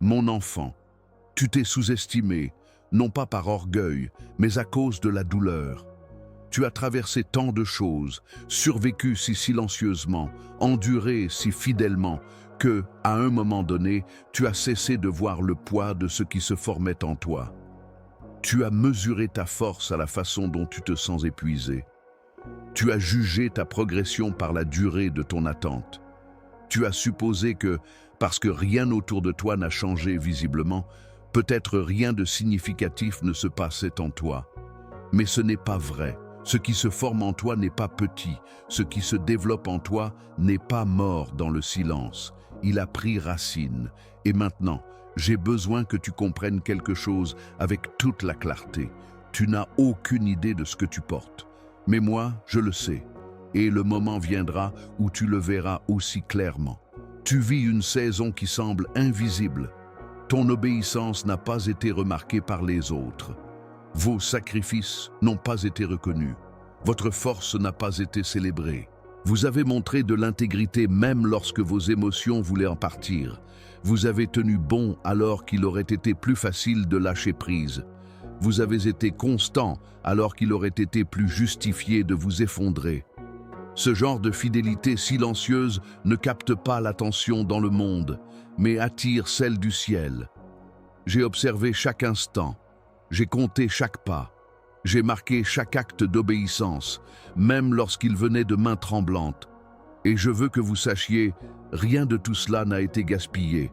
Mon enfant, tu t'es sous-estimé, non pas par orgueil, mais à cause de la douleur. Tu as traversé tant de choses, survécu si silencieusement, enduré si fidèlement, que, à un moment donné, tu as cessé de voir le poids de ce qui se formait en toi. Tu as mesuré ta force à la façon dont tu te sens épuisé. Tu as jugé ta progression par la durée de ton attente. Tu as supposé que, parce que rien autour de toi n'a changé visiblement, peut-être rien de significatif ne se passait en toi. Mais ce n'est pas vrai. Ce qui se forme en toi n'est pas petit. Ce qui se développe en toi n'est pas mort dans le silence. Il a pris racine. Et maintenant, j'ai besoin que tu comprennes quelque chose avec toute la clarté. Tu n'as aucune idée de ce que tu portes. Mais moi, je le sais. Et le moment viendra où tu le verras aussi clairement. Tu vis une saison qui semble invisible. Ton obéissance n'a pas été remarquée par les autres. Vos sacrifices n'ont pas été reconnus. Votre force n'a pas été célébrée. Vous avez montré de l'intégrité même lorsque vos émotions voulaient en partir. Vous avez tenu bon alors qu'il aurait été plus facile de lâcher prise. Vous avez été constant alors qu'il aurait été plus justifié de vous effondrer. Ce genre de fidélité silencieuse ne capte pas l'attention dans le monde, mais attire celle du ciel. J'ai observé chaque instant. J'ai compté chaque pas, j'ai marqué chaque acte d'obéissance, même lorsqu'il venait de mains tremblantes. Et je veux que vous sachiez, rien de tout cela n'a été gaspillé.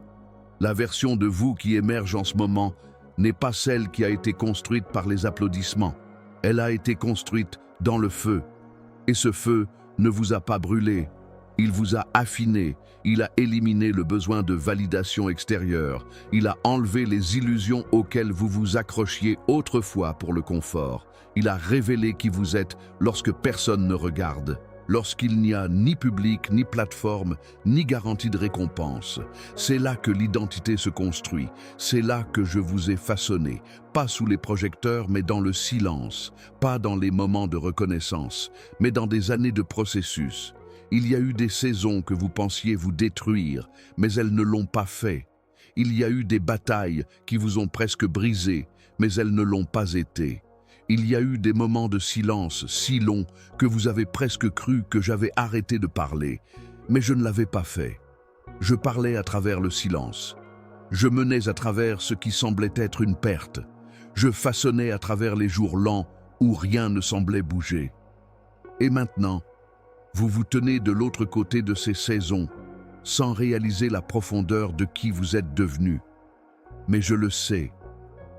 La version de vous qui émerge en ce moment n'est pas celle qui a été construite par les applaudissements. Elle a été construite dans le feu. Et ce feu ne vous a pas brûlé. Il vous a affiné, il a éliminé le besoin de validation extérieure, il a enlevé les illusions auxquelles vous vous accrochiez autrefois pour le confort, il a révélé qui vous êtes lorsque personne ne regarde, lorsqu'il n'y a ni public, ni plateforme, ni garantie de récompense. C'est là que l'identité se construit, c'est là que je vous ai façonné, pas sous les projecteurs mais dans le silence, pas dans les moments de reconnaissance, mais dans des années de processus. Il y a eu des saisons que vous pensiez vous détruire, mais elles ne l'ont pas fait. Il y a eu des batailles qui vous ont presque brisé, mais elles ne l'ont pas été. Il y a eu des moments de silence si longs que vous avez presque cru que j'avais arrêté de parler, mais je ne l'avais pas fait. Je parlais à travers le silence. Je menais à travers ce qui semblait être une perte. Je façonnais à travers les jours lents où rien ne semblait bouger. Et maintenant, vous vous tenez de l'autre côté de ces saisons, sans réaliser la profondeur de qui vous êtes devenu. Mais je le sais,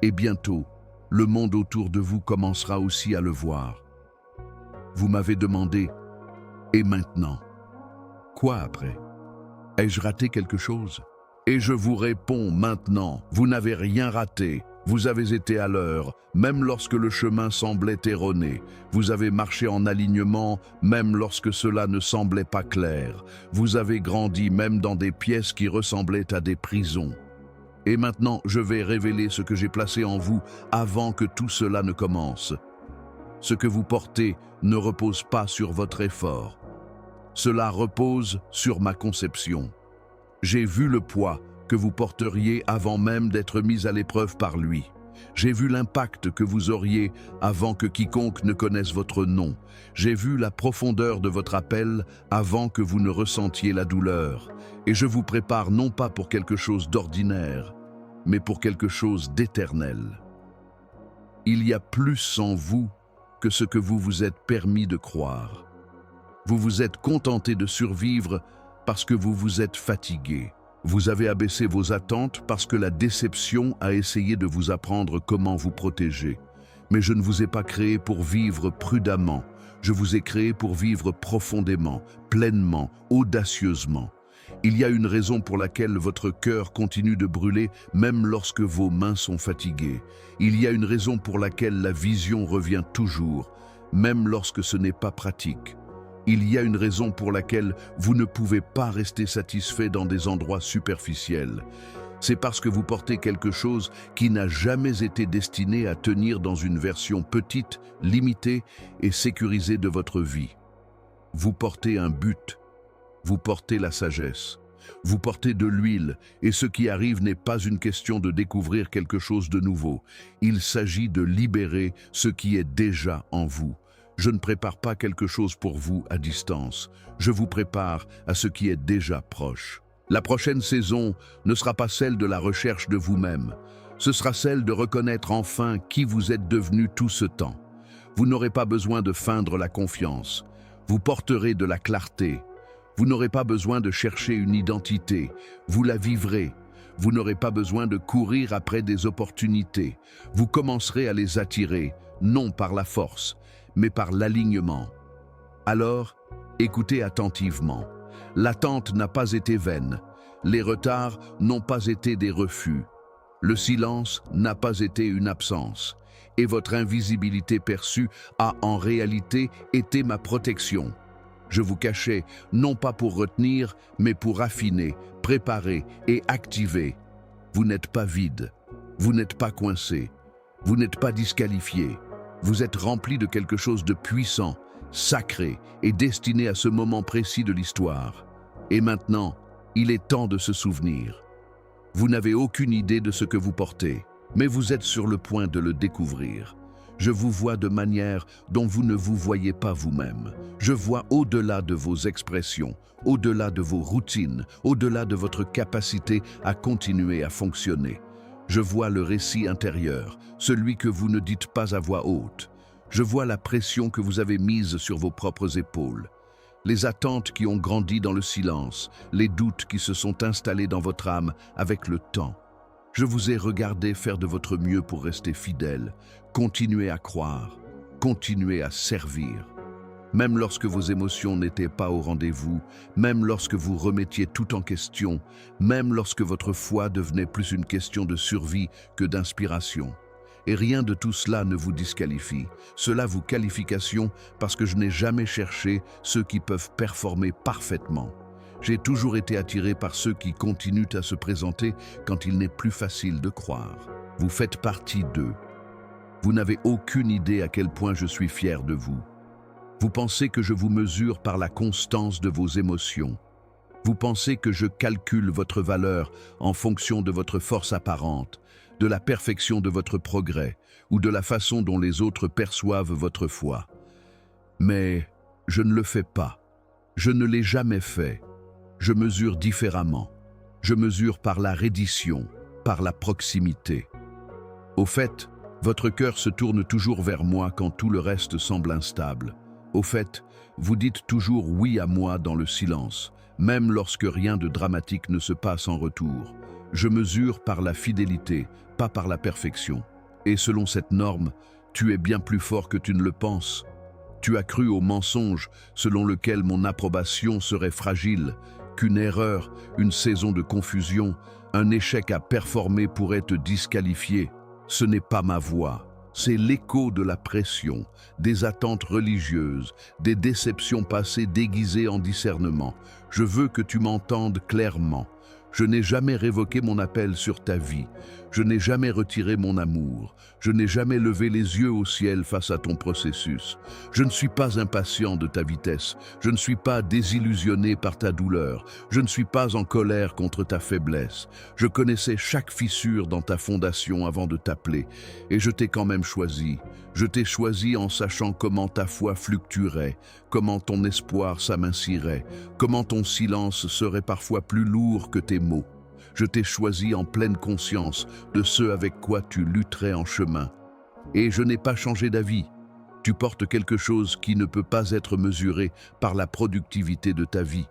et bientôt, le monde autour de vous commencera aussi à le voir. Vous m'avez demandé, et maintenant? Quoi après? Ai-je raté quelque chose? Et je vous réponds maintenant, vous n'avez rien raté. Vous avez été à l'heure, même lorsque le chemin semblait erroné. Vous avez marché en alignement, même lorsque cela ne semblait pas clair. Vous avez grandi même dans des pièces qui ressemblaient à des prisons. Et maintenant, je vais révéler ce que j'ai placé en vous avant que tout cela ne commence. Ce que vous portez ne repose pas sur votre effort. Cela repose sur ma conception. J'ai vu le poids que vous porteriez avant même d'être mis à l'épreuve par lui. J'ai vu l'impact que vous auriez avant que quiconque ne connaisse votre nom. J'ai vu la profondeur de votre appel avant que vous ne ressentiez la douleur. Et je vous prépare non pas pour quelque chose d'ordinaire, mais pour quelque chose d'éternel. Il y a plus en vous que ce que vous vous êtes permis de croire. Vous vous êtes contenté de survivre parce que vous vous êtes fatigué. Vous avez abaissé vos attentes parce que la déception a essayé de vous apprendre comment vous protéger. Mais je ne vous ai pas créé pour vivre prudemment. Je vous ai créé pour vivre profondément, pleinement, audacieusement. Il y a une raison pour laquelle votre cœur continue de brûler même lorsque vos mains sont fatiguées. Il y a une raison pour laquelle la vision revient toujours, même lorsque ce n'est pas pratique. Il y a une raison pour laquelle vous ne pouvez pas rester satisfait dans des endroits superficiels. C'est parce que vous portez quelque chose qui n'a jamais été destiné à tenir dans une version petite, limitée et sécurisée de votre vie. Vous portez un but, vous portez la sagesse. vous portez de l'huile, et ce qui arrive n'est pas une question de découvrir quelque chose de nouveau. Il s'agit de libérer ce qui est déjà en vous. Je ne prépare pas quelque chose pour vous à distance. Je vous prépare à ce qui est déjà proche. La prochaine saison ne sera pas celle de la recherche de vous-même. Ce sera celle de reconnaître enfin qui vous êtes devenu tout ce temps. Vous n'aurez pas besoin de feindre la confiance. Vous porterez de la clarté. Vous n'aurez pas besoin de chercher une identité. Vous la vivrez. Vous n'aurez pas besoin de courir après des opportunités. Vous commencerez à les attirer, non par la force, mais par l'alignement. Alors, écoutez attentivement. L'attente n'a pas été vaine. Les retards n'ont pas été des refus. Le silence n'a pas été une absence. Et votre invisibilité perçue a en réalité été ma protection. Je vous cachais, non pas pour retenir, mais pour affiner, préparer et activer. Vous n'êtes pas vide. Vous n'êtes pas coincé. Vous n'êtes pas disqualifié. Vous êtes rempli de quelque chose de puissant, sacré et destiné à ce moment précis de l'histoire. Et maintenant, il est temps de se souvenir. Vous n'avez aucune idée de ce que vous portez, mais vous êtes sur le point de le découvrir. Je vous vois de manière dont vous ne vous voyez pas vous-même. Je vois au-delà de vos expressions, au-delà de vos routines, au-delà de votre capacité à continuer à fonctionner. Je vois le récit intérieur, celui que vous ne dites pas à voix haute. Je vois la pression que vous avez mise sur vos propres épaules. Les attentes qui ont grandi dans le silence, les doutes qui se sont installés dans votre âme avec le temps. Je vous ai regardé faire de votre mieux pour rester fidèle, continuer à croire, continuer à servir. Même lorsque vos émotions n'étaient pas au rendez-vous, même lorsque vous remettiez tout en question, même lorsque votre foi devenait plus une question de survie que d'inspiration. Et rien de tout cela ne vous disqualifie. Cela vous qualification parce que je n'ai jamais cherché ceux qui peuvent performer parfaitement. J'ai toujours été attiré par ceux qui continuent à se présenter quand il n'est plus facile de croire. Vous faites partie d'eux. Vous n'avez aucune idée à quel point je suis fier de vous. Vous pensez que je vous mesure par la constance de vos émotions. Vous pensez que je calcule votre valeur en fonction de votre force apparente, de la perfection de votre progrès ou de la façon dont les autres perçoivent votre foi. Mais je ne le fais pas. Je ne l'ai jamais fait. Je mesure différemment. Je mesure par la reddition, par la proximité. Au fait, votre cœur se tourne toujours vers moi quand tout le reste semble instable. Au fait, vous dites toujours oui à moi dans le silence, même lorsque rien de dramatique ne se passe en retour. Je mesure par la fidélité, pas par la perfection. Et selon cette norme, tu es bien plus fort que tu ne le penses. Tu as cru au mensonge selon lequel mon approbation serait fragile, qu'une erreur, une saison de confusion, un échec à performer pourrait te disqualifier. Ce n'est pas ma voix. C'est l'écho de la pression, des attentes religieuses, des déceptions passées déguisées en discernement. Je veux que tu m'entendes clairement. Je n'ai jamais révoqué mon appel sur ta vie. Je n'ai jamais retiré mon amour. Je n'ai jamais levé les yeux au ciel face à ton processus. Je ne suis pas impatient de ta vitesse. Je ne suis pas désillusionné par ta douleur. Je ne suis pas en colère contre ta faiblesse. Je connaissais chaque fissure dans ta fondation avant de t'appeler. Et je t'ai quand même choisi. Je t'ai choisi en sachant comment ta foi fluctuerait, comment ton espoir s'amincirait, comment ton silence serait parfois plus lourd que tes mots. Je t'ai choisi en pleine conscience de ce avec quoi tu lutterais en chemin. Et je n'ai pas changé d'avis. Tu portes quelque chose qui ne peut pas être mesuré par la productivité de ta vie.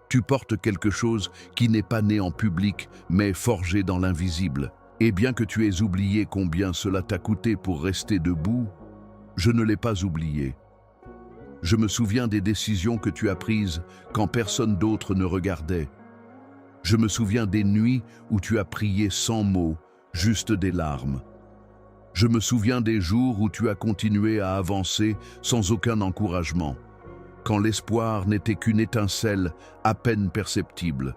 Tu portes quelque chose qui n'est pas né en public, mais forgé dans l'invisible. Et bien que tu aies oublié combien cela t'a coûté pour rester debout, je ne l'ai pas oublié. Je me souviens des décisions que tu as prises quand personne d'autre ne regardait. Je me souviens des nuits où tu as prié sans mots, juste des larmes. Je me souviens des jours où tu as continué à avancer sans aucun encouragement, quand l'espoir n'était qu'une étincelle à peine perceptible.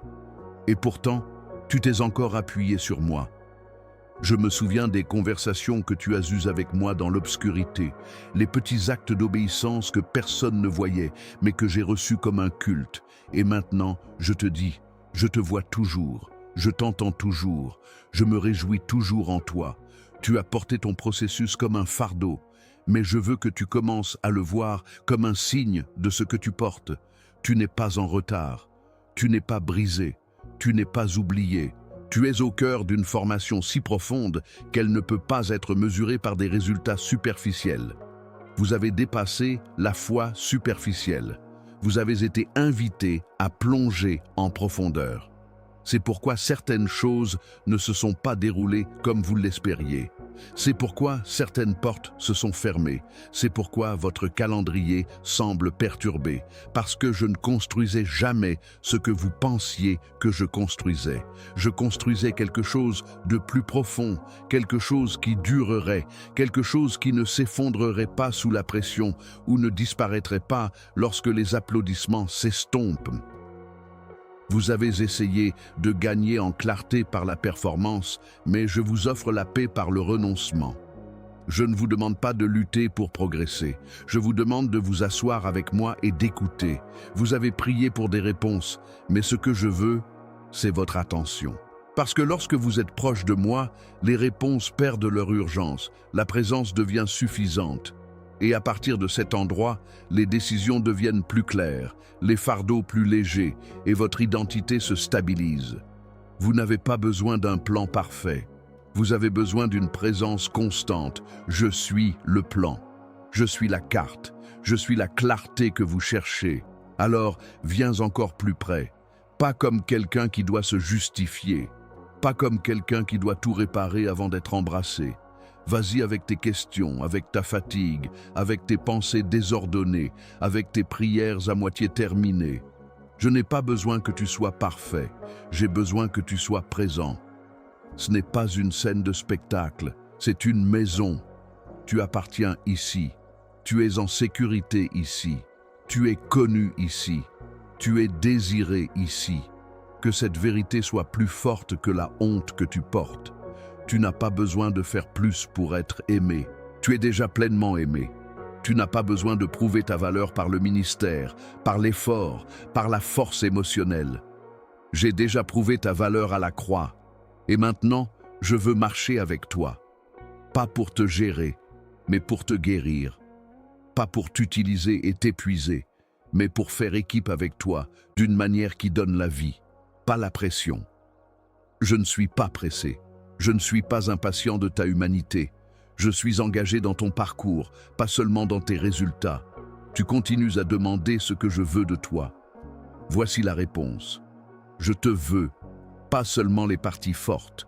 Et pourtant, tu t'es encore appuyé sur moi. Je me souviens des conversations que tu as eues avec moi dans l'obscurité, les petits actes d'obéissance que personne ne voyait, mais que j'ai reçus comme un culte. Et maintenant, je te dis, Je te vois toujours, je t'entends toujours, je me réjouis toujours en toi. Tu as porté ton processus comme un fardeau, mais je veux que tu commences à le voir comme un signe de ce que tu portes. Tu n'es pas en retard, tu n'es pas brisé, tu n'es pas oublié. Tu es au cœur d'une formation si profonde qu'elle ne peut pas être mesurée par des résultats superficiels. Vous avez dépassé la foi superficielle. Vous avez été invité à plonger en profondeur. C'est pourquoi certaines choses ne se sont pas déroulées comme vous l'espériez. C'est pourquoi certaines portes se sont fermées. C'est pourquoi votre calendrier semble perturbé. Parce que je ne construisais jamais ce que vous pensiez que je construisais. Je construisais quelque chose de plus profond, quelque chose qui durerait, quelque chose qui ne s'effondrerait pas sous la pression ou ne disparaîtrait pas lorsque les applaudissements s'estompent. Vous avez essayé de gagner en clarté par la performance, mais je vous offre la paix par le renoncement. Je ne vous demande pas de lutter pour progresser. Je vous demande de vous asseoir avec moi et d'écouter. Vous avez prié pour des réponses, mais ce que je veux, c'est votre attention. Parce que lorsque vous êtes proche de moi, les réponses perdent leur urgence, la présence devient suffisante. Et à partir de cet endroit, les décisions deviennent plus claires, les fardeaux plus légers, et votre identité se stabilise. Vous n'avez pas besoin d'un plan parfait. Vous avez besoin d'une présence constante. Je suis le plan. Je suis la carte. Je suis la clarté que vous cherchez. Alors, viens encore plus près. Pas comme quelqu'un qui doit se justifier. Pas comme quelqu'un qui doit tout réparer avant d'être embrassé. Vas-y avec tes questions, avec ta fatigue, avec tes pensées désordonnées, avec tes prières à moitié terminées. Je n'ai pas besoin que tu sois parfait, j'ai besoin que tu sois présent. Ce n'est pas une scène de spectacle, c'est une maison. Tu appartiens ici, tu es en sécurité ici, tu es connu ici, tu es désiré ici. Que cette vérité soit plus forte que la honte que tu portes. Tu n'as pas besoin de faire plus pour être aimé. Tu es déjà pleinement aimé. Tu n'as pas besoin de prouver ta valeur par le ministère, par l'effort, par la force émotionnelle. J'ai déjà prouvé ta valeur à la croix. Et maintenant, je veux marcher avec toi. Pas pour te gérer, mais pour te guérir. Pas pour t'utiliser et t'épuiser, mais pour faire équipe avec toi d'une manière qui donne la vie, pas la pression. Je ne suis pas pressé. Je ne suis pas impatient de ta humanité. Je suis engagé dans ton parcours, pas seulement dans tes résultats. Tu continues à demander ce que je veux de toi. Voici la réponse. Je te veux, pas seulement les parties fortes.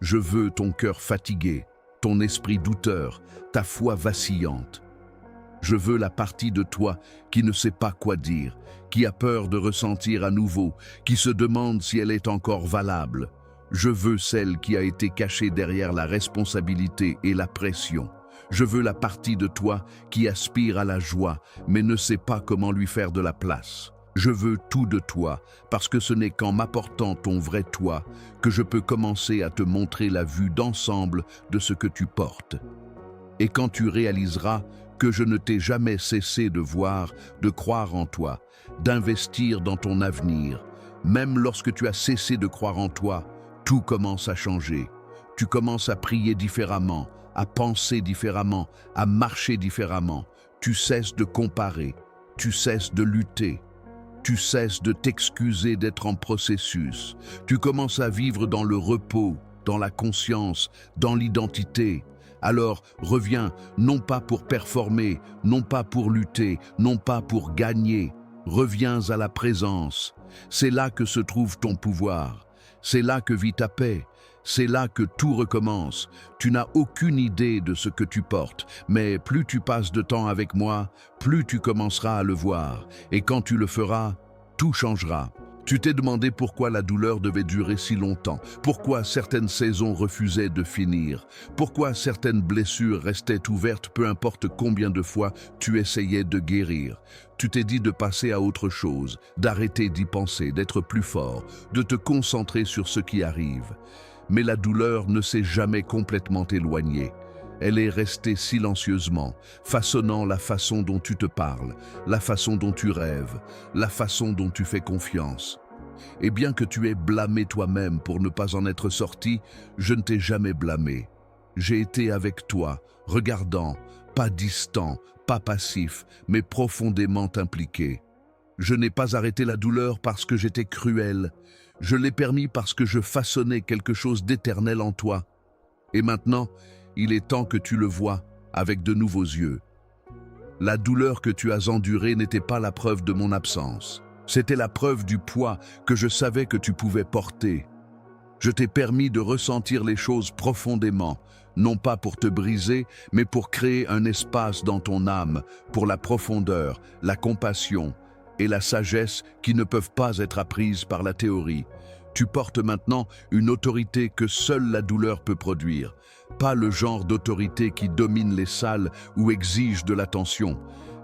Je veux ton cœur fatigué, ton esprit douteur, ta foi vacillante. Je veux la partie de toi qui ne sait pas quoi dire, qui a peur de ressentir à nouveau, qui se demande si elle est encore valable. Je veux celle qui a été cachée derrière la responsabilité et la pression. Je veux la partie de toi qui aspire à la joie, mais ne sait pas comment lui faire de la place. Je veux tout de toi, parce que ce n'est qu'en m'apportant ton vrai toi que je peux commencer à te montrer la vue d'ensemble de ce que tu portes. Et quand tu réaliseras que je ne t'ai jamais cessé de voir, de croire en toi, d'investir dans ton avenir, même lorsque tu as cessé de croire en toi, tout commence à changer. Tu commences à prier différemment, à penser différemment, à marcher différemment. Tu cesses de comparer, tu cesses de lutter, tu cesses de t'excuser d'être en processus. Tu commences à vivre dans le repos, dans la conscience, dans l'identité. Alors reviens, non pas pour performer, non pas pour lutter, non pas pour gagner. Reviens à la présence. C'est là que se trouve ton pouvoir. C'est là que vit ta paix, c'est là que tout recommence. Tu n'as aucune idée de ce que tu portes, mais plus tu passes de temps avec moi, plus tu commenceras à le voir. Et quand tu le feras, tout changera. Tu t'es demandé pourquoi la douleur devait durer si longtemps, pourquoi certaines saisons refusaient de finir, pourquoi certaines blessures restaient ouvertes peu importe combien de fois tu essayais de guérir. Tu t'es dit de passer à autre chose, d'arrêter d'y penser, d'être plus fort, de te concentrer sur ce qui arrive. Mais la douleur ne s'est jamais complètement éloignée. Elle est restée silencieusement, façonnant la façon dont tu te parles, la façon dont tu rêves, la façon dont tu fais confiance. Et bien que tu aies blâmé toi-même pour ne pas en être sorti, je ne t'ai jamais blâmé. J'ai été avec toi, regardant, pas distant, pas passif, mais profondément impliqué. Je n'ai pas arrêté la douleur parce que j'étais cruel. Je l'ai permis parce que je façonnais quelque chose d'éternel en toi. Et maintenant, il est temps que tu le vois avec de nouveaux yeux. La douleur que tu as endurée n'était pas la preuve de mon absence. C'était la preuve du poids que je savais que tu pouvais porter. Je t'ai permis de ressentir les choses profondément, non pas pour te briser, mais pour créer un espace dans ton âme, pour la profondeur, la compassion et la sagesse qui ne peuvent pas être apprises par la théorie. Tu portes maintenant une autorité que seule la douleur peut produire, pas le genre d'autorité qui domine les salles ou exige de l'attention,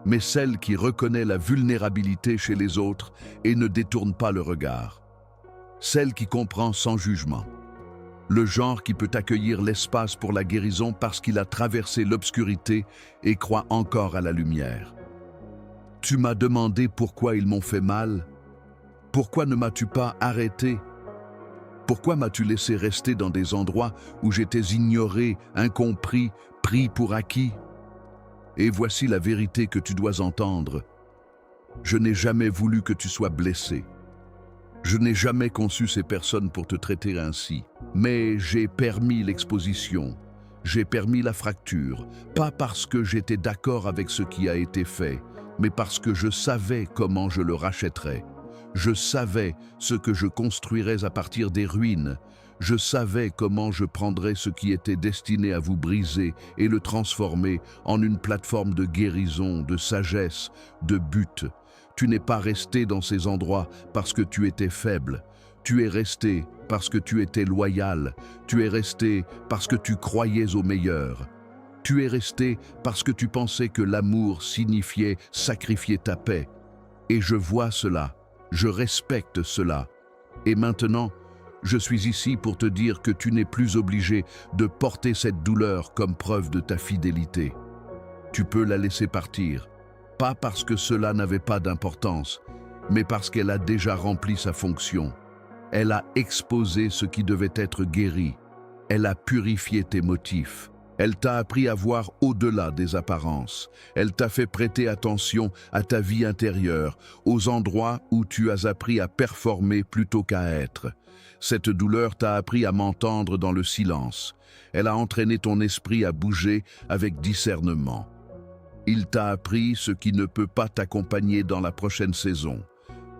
mais celle qui reconnaît la vulnérabilité chez les autres et ne détourne pas le regard. Celle qui comprend sans jugement. Le genre qui peut accueillir l'espace pour la guérison parce qu'il a traversé l'obscurité et croit encore à la lumière. Tu m'as demandé pourquoi ils m'ont fait mal. Pourquoi ne m'as-tu pas arrêté? Pourquoi m'as-tu laissé rester dans des endroits où j'étais ignoré, incompris, pris pour acquis? Et voici la vérité que tu dois entendre. Je n'ai jamais voulu que tu sois blessé. Je n'ai jamais conçu ces personnes pour te traiter ainsi. Mais j'ai permis l'exposition. J'ai permis la fracture, pas parce que j'étais d'accord avec ce qui a été fait, mais parce que je savais comment je le rachèterais. Je savais ce que je construirais à partir des ruines. Je savais comment je prendrais ce qui était destiné à vous briser et le transformer en une plateforme de guérison, de sagesse, de but. Tu n'es pas resté dans ces endroits parce que tu étais faible. Tu es resté parce que tu étais loyal. Tu es resté parce que tu croyais au meilleur. Tu es resté parce que tu pensais que l'amour signifiait sacrifier ta paix. Et je vois cela. Je respecte cela. Et maintenant, je suis ici pour te dire que tu n'es plus obligé de porter cette douleur comme preuve de ta fidélité. Tu peux la laisser partir, pas parce que cela n'avait pas d'importance, mais parce qu'elle a déjà rempli sa fonction. Elle a exposé ce qui devait être guéri. Elle a purifié tes motifs. Elle t'a appris à voir au-delà des apparences. Elle t'a fait prêter attention à ta vie intérieure, aux endroits où tu as appris à performer plutôt qu'à être. Cette douleur t'a appris à m'entendre dans le silence. Elle a entraîné ton esprit à bouger avec discernement. Il t'a appris ce qui ne peut pas t'accompagner dans la prochaine saison.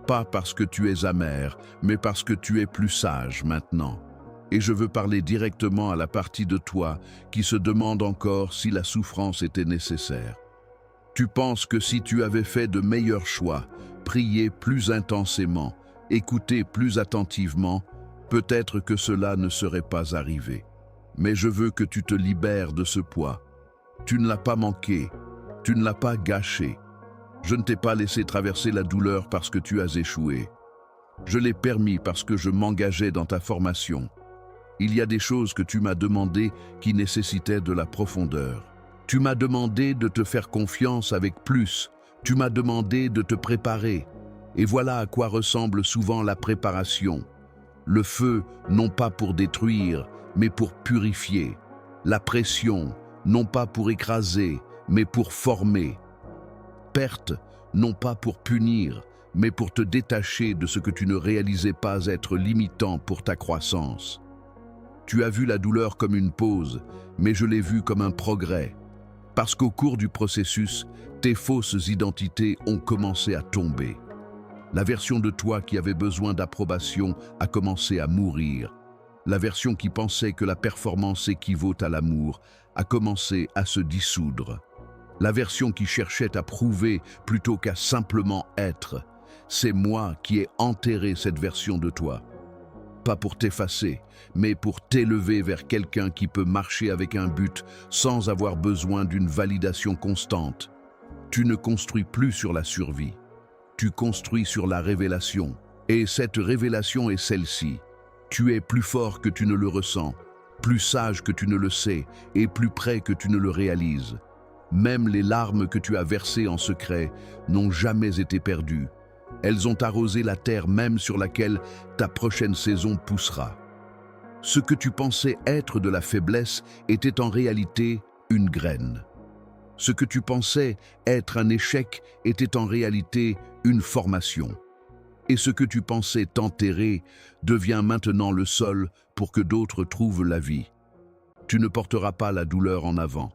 Pas parce que tu es amer, mais parce que tu es plus sage maintenant. Et je veux parler directement à la partie de toi qui se demande encore si la souffrance était nécessaire. Tu penses que si tu avais fait de meilleurs choix, prié plus intensément, écouté plus attentivement, peut-être que cela ne serait pas arrivé. Mais je veux que tu te libères de ce poids. Tu ne l'as pas manqué, tu ne l'as pas gâché. Je ne t'ai pas laissé traverser la douleur parce que tu as échoué. Je l'ai permis parce que je m'engageais dans ta formation. Il y a des choses que tu m'as demandées qui nécessitaient de la profondeur. Tu m'as demandé de te faire confiance avec plus. Tu m'as demandé de te préparer. Et voilà à quoi ressemble souvent la préparation. Le feu, non pas pour détruire, mais pour purifier. La pression, non pas pour écraser, mais pour former. Perte, non pas pour punir, mais pour te détacher de ce que tu ne réalisais pas être limitant pour ta croissance. Tu as vu la douleur comme une pause, mais je l'ai vue comme un progrès. Parce qu'au cours du processus, tes fausses identités ont commencé à tomber. La version de toi qui avait besoin d'approbation a commencé à mourir. La version qui pensait que la performance équivaut à l'amour a commencé à se dissoudre. La version qui cherchait à prouver plutôt qu'à simplement être. C'est moi qui ai enterré cette version de toi. Pas pour t'effacer, mais pour t'élever vers quelqu'un qui peut marcher avec un but sans avoir besoin d'une validation constante. Tu ne construis plus sur la survie. Tu construis sur la révélation. Et cette révélation est celle-ci. Tu es plus fort que tu ne le ressens, plus sage que tu ne le sais et plus près que tu ne le réalises. Même les larmes que tu as versées en secret n'ont jamais été perdues. Elles ont arrosé la terre même sur laquelle ta prochaine saison poussera. Ce que tu pensais être de la faiblesse était en réalité une graine. Ce que tu pensais être un échec était en réalité une formation. Et ce que tu pensais t'enterrer devient maintenant le sol pour que d'autres trouvent la vie. Tu ne porteras pas la douleur en avant.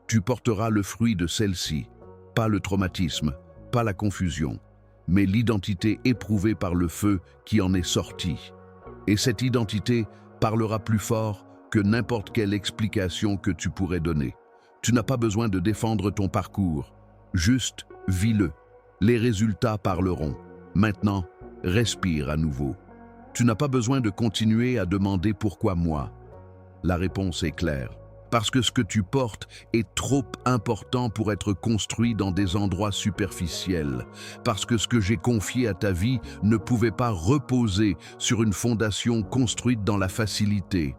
Tu porteras le fruit de celle-ci, pas le traumatisme, pas la confusion, mais l'identité éprouvée par le feu qui en est sorti. Et cette identité parlera plus fort que n'importe quelle explication que tu pourrais donner. Tu n'as pas besoin de défendre ton parcours, juste vis-le. Les résultats parleront. Maintenant, respire à nouveau. Tu n'as pas besoin de continuer à demander pourquoi moi. La réponse est claire. Parce que ce que tu portes est trop important pour être construit dans des endroits superficiels. Parce que ce que j'ai confié à ta vie ne pouvait pas reposer sur une fondation construite dans la facilité.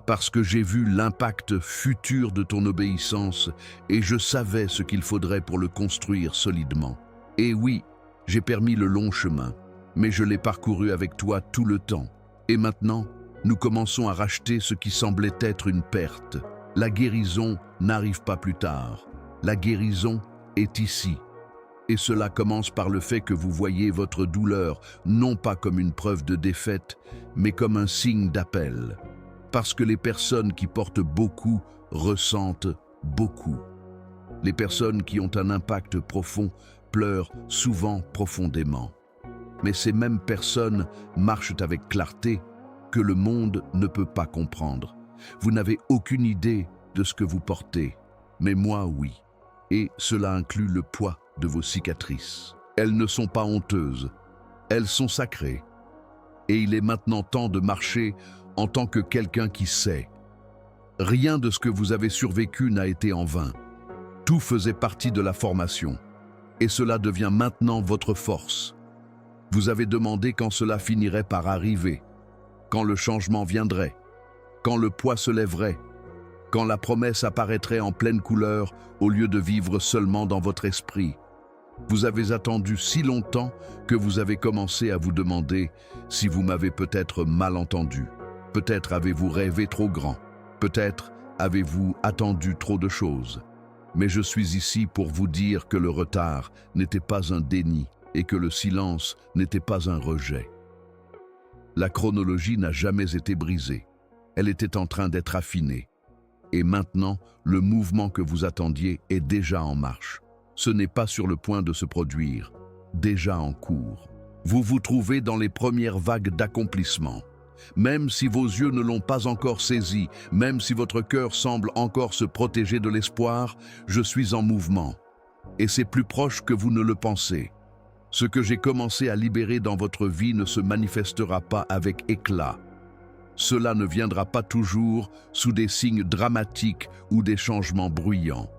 Parce que j'ai vu l'impact futur de ton obéissance et je savais ce qu'il faudrait pour le construire solidement. Et oui, j'ai permis le long chemin, mais je l'ai parcouru avec toi tout le temps. Et maintenant, nous commençons à racheter ce qui semblait être une perte. La guérison n'arrive pas plus tard. La guérison est ici. Et cela commence par le fait que vous voyez votre douleur non pas comme une preuve de défaite, mais comme un signe d'appel. Parce que les personnes qui portent beaucoup ressentent beaucoup. Les personnes qui ont un impact profond pleurent souvent profondément. Mais ces mêmes personnes marchent avec clarté que le monde ne peut pas comprendre. Vous n'avez aucune idée de ce que vous portez, mais moi oui. Et cela inclut le poids de vos cicatrices. Elles ne sont pas honteuses, elles sont sacrées. Et il est maintenant temps de marcher en tant que quelqu'un qui sait. Rien de ce que vous avez survécu n'a été en vain. Tout faisait partie de la formation. Et cela devient maintenant votre force. Vous avez demandé quand cela finirait par arriver, quand le changement viendrait, quand le poids se lèverait, quand la promesse apparaîtrait en pleine couleur au lieu de vivre seulement dans votre esprit. Vous avez attendu si longtemps que vous avez commencé à vous demander si vous m'avez peut-être mal entendu. Peut-être avez-vous rêvé trop grand. Peut-être avez-vous attendu trop de choses. Mais je suis ici pour vous dire que le retard n'était pas un déni et que le silence n'était pas un rejet. La chronologie n'a jamais été brisée. Elle était en train d'être affinée. Et maintenant, le mouvement que vous attendiez est déjà en marche. Ce n'est pas sur le point de se produire, déjà en cours. Vous vous trouvez dans les premières vagues d'accomplissement. Même si vos yeux ne l'ont pas encore saisi, même si votre cœur semble encore se protéger de l'espoir, je suis en mouvement. Et c'est plus proche que vous ne le pensez. Ce que j'ai commencé à libérer dans votre vie ne se manifestera pas avec éclat. Cela ne viendra pas toujours sous des signes dramatiques ou des changements bruyants.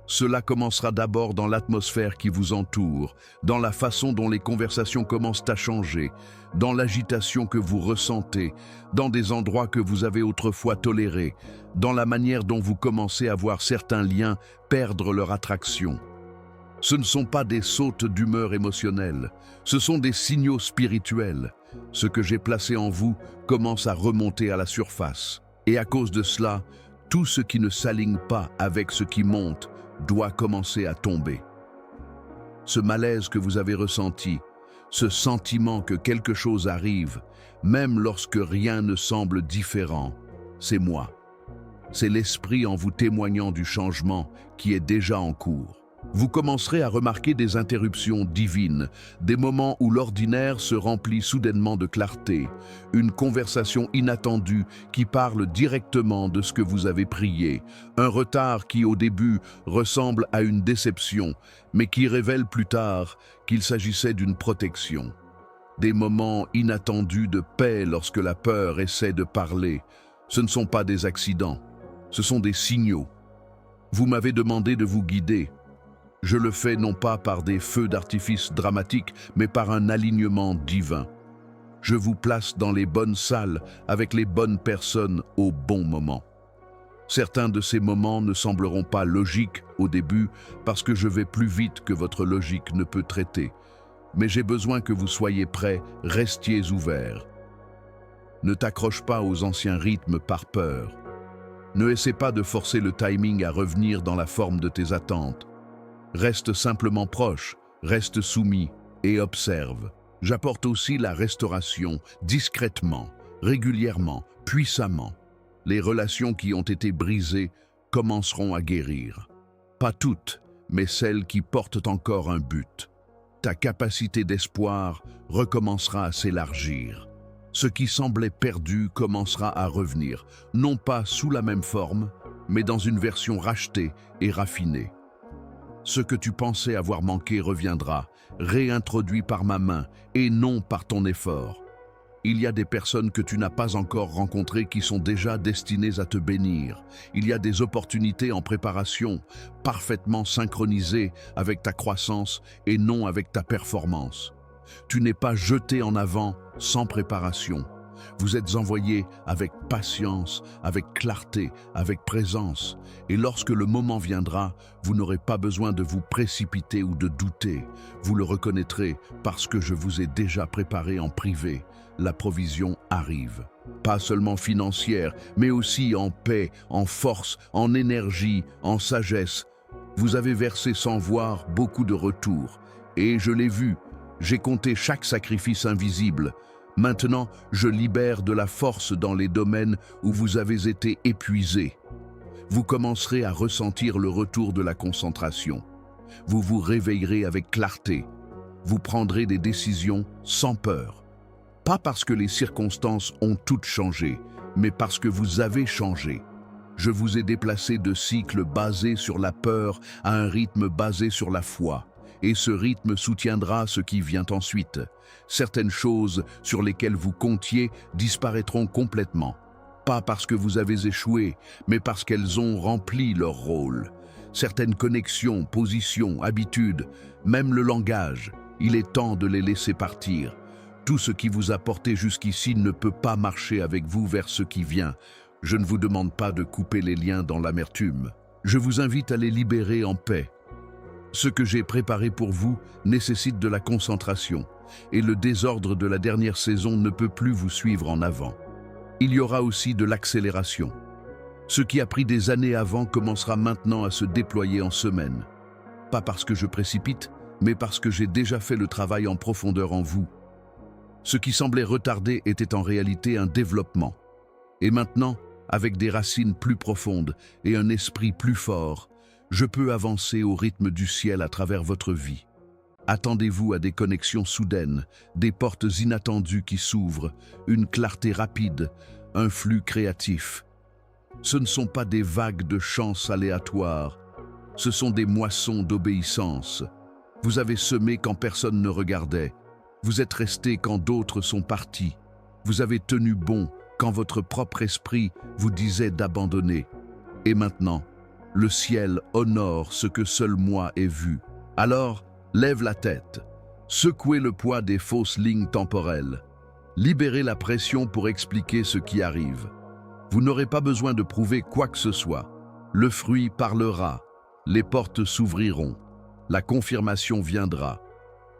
Cela commencera d'abord dans l'atmosphère qui vous entoure, dans la façon dont les conversations commencent à changer, dans l'agitation que vous ressentez, dans des endroits que vous avez autrefois tolérés, dans la manière dont vous commencez à voir certains liens perdre leur attraction. Ce ne sont pas des sautes d'humeur émotionnelle, ce sont des signaux spirituels. Ce que j'ai placé en vous commence à remonter à la surface. Et à cause de cela, tout ce qui ne s'aligne pas avec ce qui monte doit commencer à tomber. Ce malaise que vous avez ressenti, ce sentiment que quelque chose arrive, même lorsque rien ne semble différent, c'est moi. C'est l'esprit en vous témoignant du changement qui est déjà en cours. Vous commencerez à remarquer des interruptions divines, des moments où l'ordinaire se remplit soudainement de clarté, une conversation inattendue qui parle directement de ce que vous avez prié, un retard qui au début ressemble à une déception, mais qui révèle plus tard qu'il s'agissait d'une protection. Des moments inattendus de paix lorsque la peur essaie de parler. Ce ne sont pas des accidents, ce sont des signaux. Vous m'avez demandé de vous guider. Je le fais non pas par des feux d'artifice dramatiques, mais par un alignement divin. Je vous place dans les bonnes salles, avec les bonnes personnes au bon moment. Certains de ces moments ne sembleront pas logiques au début, parce que je vais plus vite que votre logique ne peut traiter. Mais j'ai besoin que vous soyez prêts, restiez ouverts. Ne t'accroche pas aux anciens rythmes par peur. Ne essaie pas de forcer le timing à revenir dans la forme de tes attentes. Reste simplement proche, reste soumis et observe. J'apporte aussi la restauration, discrètement, régulièrement, puissamment. Les relations qui ont été brisées commenceront à guérir. Pas toutes, mais celles qui portent encore un but. Ta capacité d'espoir recommencera à s'élargir. Ce qui semblait perdu commencera à revenir, non pas sous la même forme, mais dans une version rachetée et raffinée. Ce que tu pensais avoir manqué reviendra, réintroduit par ma main et non par ton effort. Il y a des personnes que tu n'as pas encore rencontrées qui sont déjà destinées à te bénir. Il y a des opportunités en préparation, parfaitement synchronisées avec ta croissance et non avec ta performance. Tu n'es pas jeté en avant sans préparation. Vous êtes envoyé avec patience, avec clarté, avec présence. Et lorsque le moment viendra, vous n'aurez pas besoin de vous précipiter ou de douter. Vous le reconnaîtrez parce que je vous ai déjà préparé en privé. La provision arrive. Pas seulement financière, mais aussi en paix, en force, en énergie, en sagesse. Vous avez versé sans voir beaucoup de retours. Et je l'ai vu, j'ai compté chaque sacrifice invisible. Maintenant, je libère de la force dans les domaines où vous avez été épuisés. Vous commencerez à ressentir le retour de la concentration. Vous vous réveillerez avec clarté. Vous prendrez des décisions sans peur. Pas parce que les circonstances ont toutes changé, mais parce que vous avez changé. Je vous ai déplacé de cycles basés sur la peur à un rythme basé sur la foi. Et ce rythme soutiendra ce qui vient ensuite. Certaines choses sur lesquelles vous comptiez disparaîtront complètement. Pas parce que vous avez échoué, mais parce qu'elles ont rempli leur rôle. Certaines connexions, positions, habitudes, même le langage, il est temps de les laisser partir. Tout ce qui vous a porté jusqu'ici ne peut pas marcher avec vous vers ce qui vient. Je ne vous demande pas de couper les liens dans l'amertume. Je vous invite à les libérer en paix. Ce que j'ai préparé pour vous nécessite de la concentration, et le désordre de la dernière saison ne peut plus vous suivre en avant. Il y aura aussi de l'accélération. Ce qui a pris des années avant commencera maintenant à se déployer en semaines. Pas parce que je précipite, mais parce que j'ai déjà fait le travail en profondeur en vous. Ce qui semblait retardé était en réalité un développement. Et maintenant, avec des racines plus profondes et un esprit plus fort, je peux avancer au rythme du ciel à travers votre vie. Attendez-vous à des connexions soudaines, des portes inattendues qui s'ouvrent, une clarté rapide, un flux créatif. Ce ne sont pas des vagues de chance aléatoires, ce sont des moissons d'obéissance. Vous avez semé quand personne ne regardait, vous êtes resté quand d'autres sont partis, vous avez tenu bon quand votre propre esprit vous disait d'abandonner. Et maintenant, le ciel honore ce que seul moi ai vu. Alors, lève la tête, secouez le poids des fausses lignes temporelles, libérez la pression pour expliquer ce qui arrive. Vous n'aurez pas besoin de prouver quoi que ce soit. Le fruit parlera, les portes s'ouvriront, la confirmation viendra.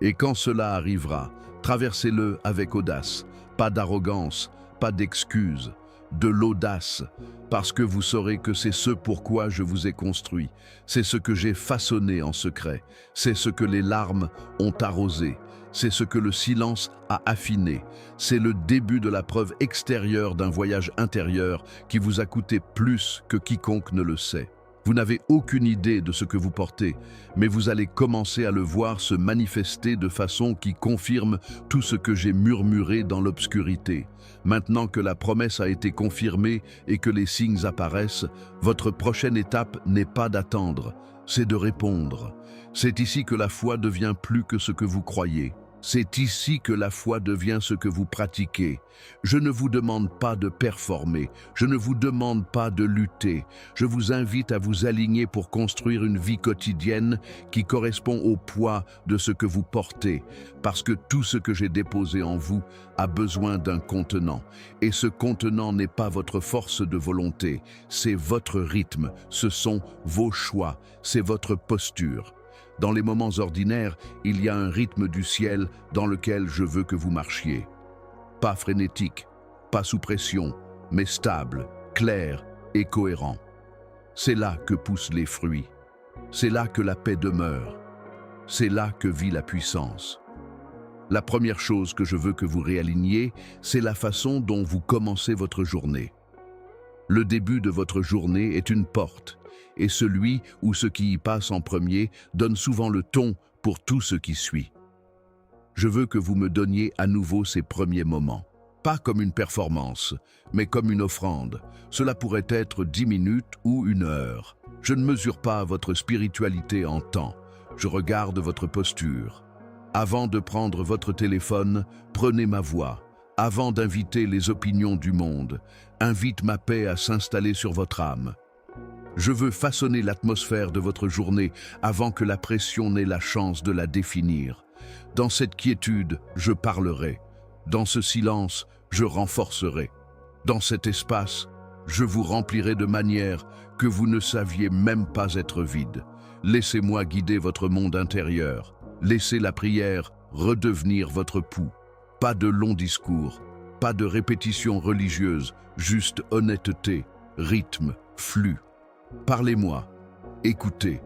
Et quand cela arrivera, traversez-le avec audace, pas d'arrogance, pas d'excuses, de l'audace, parce que vous saurez que c'est ce pourquoi je vous ai construit, c'est ce que j'ai façonné en secret, c'est ce que les larmes ont arrosé, c'est ce que le silence a affiné, c'est le début de la preuve extérieure d'un voyage intérieur qui vous a coûté plus que quiconque ne le sait. Vous n'avez aucune idée de ce que vous portez, mais vous allez commencer à le voir se manifester de façon qui confirme tout ce que j'ai murmuré dans l'obscurité. Maintenant que la promesse a été confirmée et que les signes apparaissent, votre prochaine étape n'est pas d'attendre, c'est de répondre. C'est ici que la foi devient plus que ce que vous croyez. C'est ici que la foi devient ce que vous pratiquez. Je ne vous demande pas de performer, je ne vous demande pas de lutter. Je vous invite à vous aligner pour construire une vie quotidienne qui correspond au poids de ce que vous portez, parce que tout ce que j'ai déposé en vous a besoin d'un contenant. Et ce contenant n'est pas votre force de volonté, c'est votre rythme, ce sont vos choix, c'est votre posture. Dans les moments ordinaires, il y a un rythme du ciel dans lequel je veux que vous marchiez. Pas frénétique, pas sous pression, mais stable, clair et cohérent. C'est là que poussent les fruits. C'est là que la paix demeure. C'est là que vit la puissance. La première chose que je veux que vous réaligniez, c'est la façon dont vous commencez votre journée. Le début de votre journée est une porte, et celui ou ce qui y passe en premier donne souvent le ton pour tout ce qui suit. Je veux que vous me donniez à nouveau ces premiers moments. Pas comme une performance, mais comme une offrande. Cela pourrait être 10 minutes ou 1 heure. Je ne mesure pas votre spiritualité en temps. Je regarde votre posture. Avant de prendre votre téléphone, prenez ma voix. Avant d'inviter les opinions du monde, invite ma paix à s'installer sur votre âme. Je veux façonner l'atmosphère de votre journée avant que la pression n'ait la chance de la définir. Dans cette quiétude, je parlerai. Dans ce silence, je renforcerai. Dans cet espace, je vous remplirai de manière que vous ne saviez même pas être vide. Laissez-moi guider votre monde intérieur. Laissez la prière redevenir votre pouls. Pas de longs discours, pas de répétitions religieuses, juste honnêteté, rythme, flux. Parlez-moi, écoutez,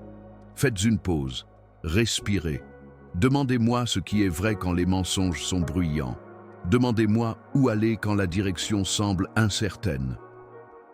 faites une pause, respirez. Demandez-moi ce qui est vrai quand les mensonges sont bruyants. Demandez-moi où aller quand la direction semble incertaine.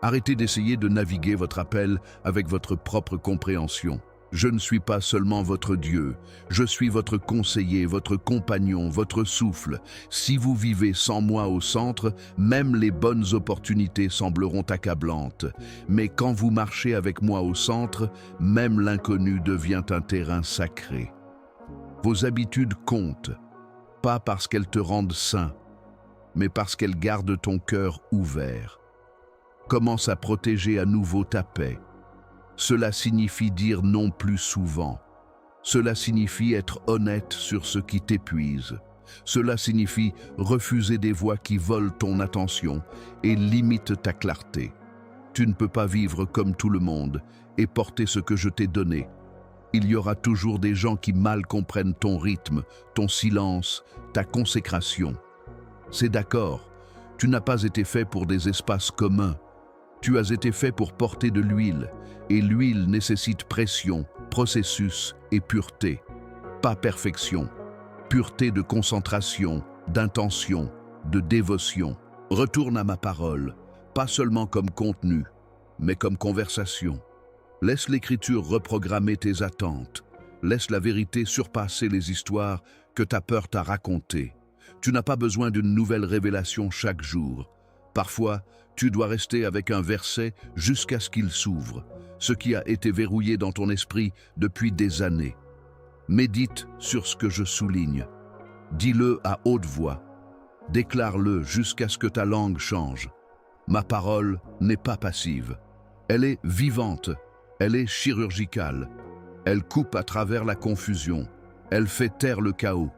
Arrêtez d'essayer de naviguer votre appel avec votre propre compréhension. Je ne suis pas seulement votre Dieu, je suis votre conseiller, votre compagnon, votre souffle. Si vous vivez sans moi au centre, même les bonnes opportunités sembleront accablantes. Mais quand vous marchez avec moi au centre, même l'inconnu devient un terrain sacré. Vos habitudes comptent, pas parce qu'elles te rendent sain, mais parce qu'elles gardent ton cœur ouvert. Commence à protéger à nouveau ta paix. Cela signifie dire non plus souvent. Cela signifie être honnête sur ce qui t'épuise. Cela signifie refuser des voix qui volent ton attention et limitent ta clarté. Tu ne peux pas vivre comme tout le monde et porter ce que je t'ai donné. Il y aura toujours des gens qui mal comprennent ton rythme, ton silence, ta consécration. C'est d'accord, tu n'as pas été fait pour des espaces communs. Tu as été fait pour porter de l'huile, et l'huile nécessite pression, processus et pureté. Pas perfection, pureté de concentration, d'intention, de dévotion. Retourne à ma parole, pas seulement comme contenu, mais comme conversation. Laisse l'écriture reprogrammer tes attentes. Laisse la vérité surpasser les histoires que ta peur t'a racontées. Tu n'as pas besoin d'une nouvelle révélation chaque jour. Parfois, tu dois rester avec un verset jusqu'à ce qu'il s'ouvre, ce qui a été verrouillé dans ton esprit depuis des années. Médite sur ce que je souligne. Dis-le à haute voix. Déclare-le jusqu'à ce que ta langue change. Ma parole n'est pas passive. Elle est vivante. Elle est chirurgicale. Elle coupe à travers la confusion. Elle fait taire le chaos.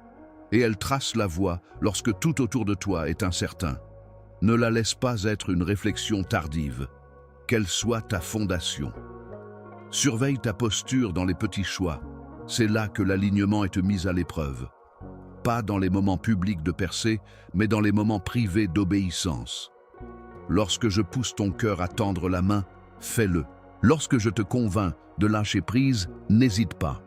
Et elle trace la voie lorsque tout autour de toi est incertain. Ne la laisse pas être une réflexion tardive. Qu'elle soit ta fondation. Surveille ta posture dans les petits choix. C'est là que l'alignement est mis à l'épreuve. Pas dans les moments publics de percée, mais dans les moments privés d'obéissance. Lorsque je pousse ton cœur à tendre la main, fais-le. Lorsque je te convainc de lâcher prise, n'hésite pas.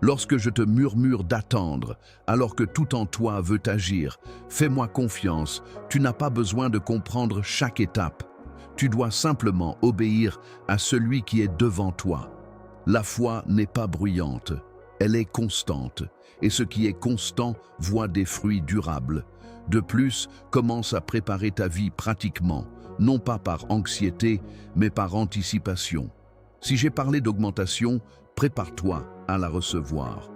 Lorsque je te murmure d'attendre, alors que tout en toi veut agir, fais-moi confiance, tu n'as pas besoin de comprendre chaque étape. Tu dois simplement obéir à celui qui est devant toi. La foi n'est pas bruyante, elle est constante, et ce qui est constant voit des fruits durables. De plus, commence à préparer ta vie pratiquement, non pas par anxiété, mais par anticipation. Si j'ai parlé d'augmentation, prépare-toi à la recevoir.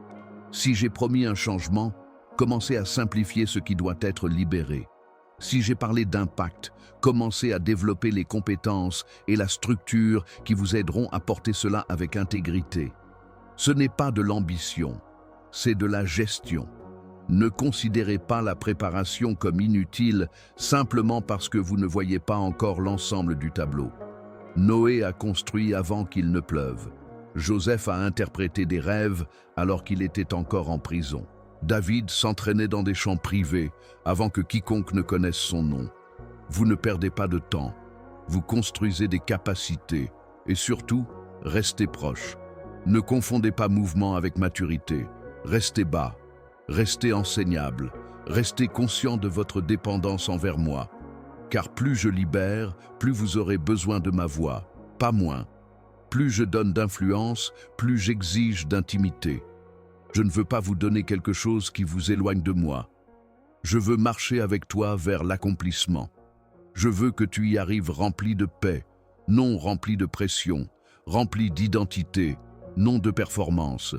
Si j'ai promis un changement, commencez à simplifier ce qui doit être libéré. Si j'ai parlé d'impact, commencez à développer les compétences et la structure qui vous aideront à porter cela avec intégrité. Ce n'est pas de l'ambition, c'est de la gestion. Ne considérez pas la préparation comme inutile simplement parce que vous ne voyez pas encore l'ensemble du tableau. Noé a construit avant qu'il ne pleuve. Joseph a interprété des rêves alors qu'il était encore en prison. David s'entraînait dans des champs privés avant que quiconque ne connaisse son nom. Vous ne perdez pas de temps, vous construisez des capacités et surtout, restez proches. Ne confondez pas mouvement avec maturité. Restez bas, restez enseignable, restez conscient de votre dépendance envers moi. Car plus je libère, plus vous aurez besoin de ma voix, pas moins. Plus je donne d'influence, plus j'exige d'intimité. Je ne veux pas vous donner quelque chose qui vous éloigne de moi. Je veux marcher avec toi vers l'accomplissement. Je veux que tu y arrives rempli de paix, non rempli de pression, rempli d'identité, non de performance.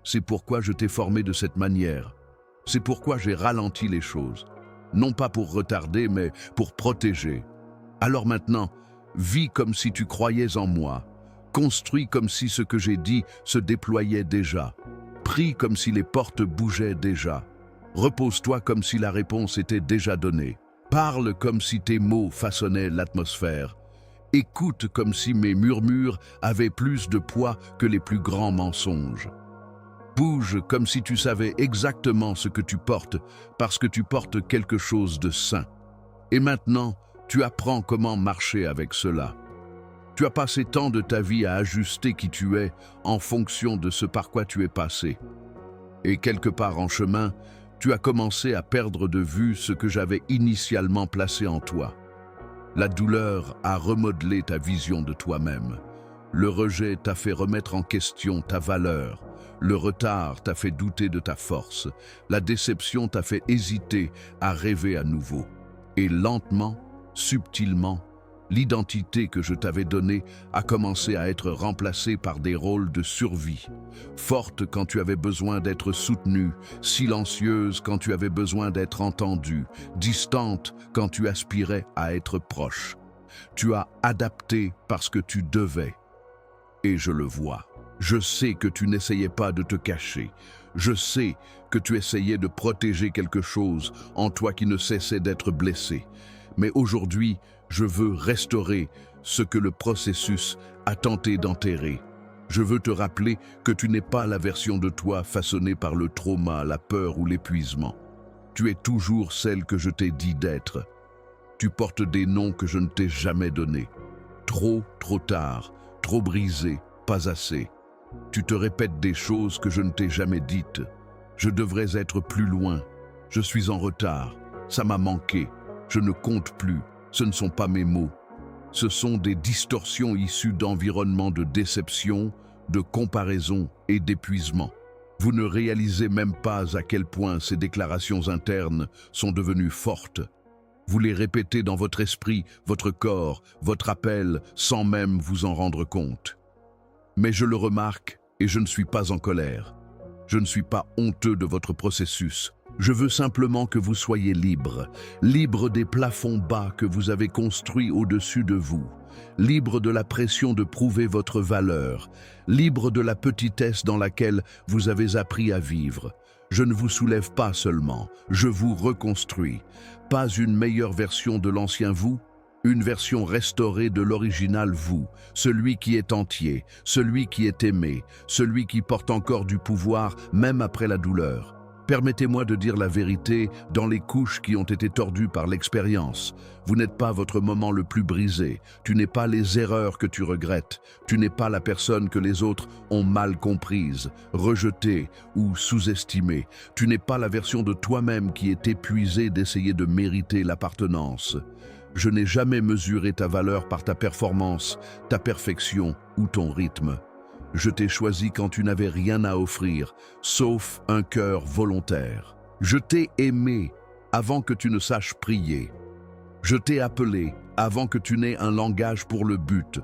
C'est pourquoi je t'ai formé de cette manière. C'est pourquoi j'ai ralenti les choses. Non pas pour retarder, mais pour protéger. Alors maintenant, vis comme si tu croyais en moi. Construis comme si ce que j'ai dit se déployait déjà. Prie comme si les portes bougeaient déjà. Repose-toi comme si la réponse était déjà donnée. Parle comme si tes mots façonnaient l'atmosphère. Écoute comme si mes murmures avaient plus de poids que les plus grands mensonges. Bouge comme si tu savais exactement ce que tu portes, parce que tu portes quelque chose de sain. Et maintenant, tu apprends comment marcher avec cela. Tu as passé tant de ta vie à ajuster qui tu es en fonction de ce par quoi tu es passé. Et quelque part en chemin, tu as commencé à perdre de vue ce que j'avais initialement placé en toi. La douleur a remodelé ta vision de toi-même. Le rejet t'a fait remettre en question ta valeur. Le retard t'a fait douter de ta force. La déception t'a fait hésiter à rêver à nouveau. Et lentement, subtilement, l'identité que je t'avais donnée a commencé à être remplacée par des rôles de survie. Forte quand tu avais besoin d'être soutenue, silencieuse quand tu avais besoin d'être entendue, distante quand tu aspirais à être proche. Tu as adapté parce que tu devais. Et je le vois. Je sais que tu n'essayais pas de te cacher. Je sais que tu essayais de protéger quelque chose en toi qui ne cessait d'être blessé. Mais aujourd'hui, je veux restaurer ce que le processus a tenté d'enterrer. Je veux te rappeler que tu n'es pas la version de toi façonnée par le trauma, la peur ou l'épuisement. Tu es toujours celle que je t'ai dit d'être. Tu portes des noms que je ne t'ai jamais donnés. Trop tard, trop brisé, pas assez. Tu te répètes des choses que je ne t'ai jamais dites. Je devrais être plus loin. Je suis en retard. Ça m'a manqué. Je ne compte plus. Ce ne sont pas mes mots. Ce sont des distorsions issues d'environnements de déception, de comparaison et d'épuisement. Vous ne réalisez même pas à quel point ces déclarations internes sont devenues fortes. Vous les répétez dans votre esprit, votre corps, votre appel, sans même vous en rendre compte. Mais je le remarque et je ne suis pas en colère. Je ne suis pas honteux de votre processus. Je veux simplement que vous soyez libre, libre des plafonds bas que vous avez construits au-dessus de vous, libre de la pression de prouver votre valeur, libre de la petitesse dans laquelle vous avez appris à vivre. Je ne vous soulève pas seulement, je vous reconstruis. Pas une meilleure version de l'ancien vous, une version restaurée de l'original vous, celui qui est entier, celui qui est aimé, celui qui porte encore du pouvoir même après la douleur. Permettez-moi de dire la vérité dans les couches qui ont été tordues par l'expérience. Vous n'êtes pas votre moment le plus brisé. Tu n'es pas les erreurs que tu regrettes. Tu n'es pas la personne que les autres ont mal comprise, rejetée ou sous-estimée. Tu n'es pas la version de toi-même qui est épuisée d'essayer de mériter l'appartenance. Je n'ai jamais mesuré ta valeur par ta performance, ta perfection ou ton rythme. Je t'ai choisi quand tu n'avais rien à offrir, sauf un cœur volontaire. Je t'ai aimé avant que tu ne saches prier. Je t'ai appelé avant que tu n'aies un langage pour le but.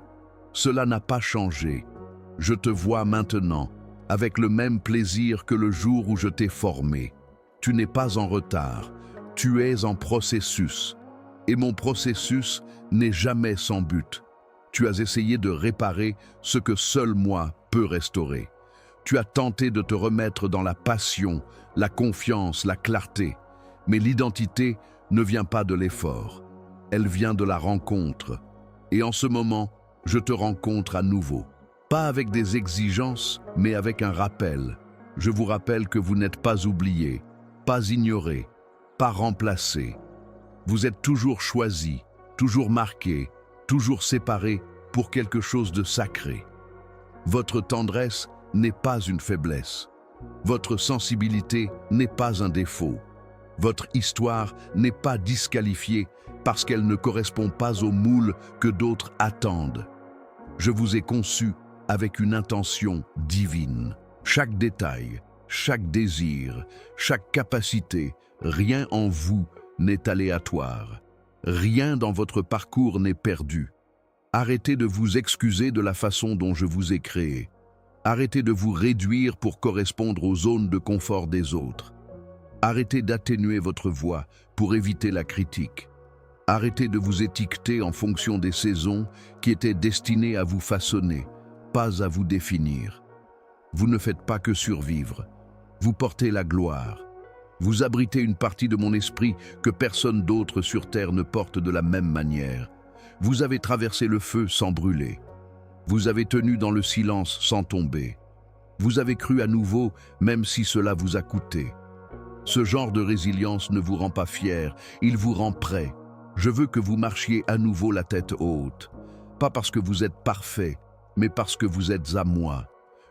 Cela n'a pas changé. Je te vois maintenant, avec le même plaisir que le jour où je t'ai formé. Tu n'es pas en retard, tu es en processus. Et mon processus n'est jamais sans but. Tu as essayé de réparer ce que seul moi peux restaurer. Tu as tenté de te remettre dans la passion, la confiance, la clarté. Mais l'identité ne vient pas de l'effort. Elle vient de la rencontre. Et en ce moment, je te rencontre à nouveau. Pas avec des exigences, mais avec un rappel. Je vous rappelle que vous n'êtes pas oublié, pas ignoré, pas remplacé. Vous êtes toujours choisi, toujours marqué, toujours séparé pour quelque chose de sacré. Votre tendresse n'est pas une faiblesse. Votre sensibilité n'est pas un défaut. Votre histoire n'est pas disqualifiée parce qu'elle ne correspond pas au moule que d'autres attendent. Je vous ai conçu avec une intention divine. Chaque détail, chaque désir, chaque capacité, rien en vous n'est aléatoire. Rien dans votre parcours n'est perdu. Arrêtez de vous excuser de la façon dont je vous ai créé. Arrêtez de vous réduire pour correspondre aux zones de confort des autres. Arrêtez d'atténuer votre voix pour éviter la critique. Arrêtez de vous étiqueter en fonction des saisons qui étaient destinées à vous façonner, pas à vous définir. Vous ne faites pas que survivre. Vous portez la gloire. Vous abritez une partie de mon esprit que personne d'autre sur terre ne porte de la même manière. Vous avez traversé le feu sans brûler. Vous avez tenu dans le silence sans tomber. Vous avez cru à nouveau, même si cela vous a coûté. Ce genre de résilience ne vous rend pas fier, il vous rend prêt. Je veux que vous marchiez à nouveau la tête haute. Pas parce que vous êtes parfait, mais parce que vous êtes à moi.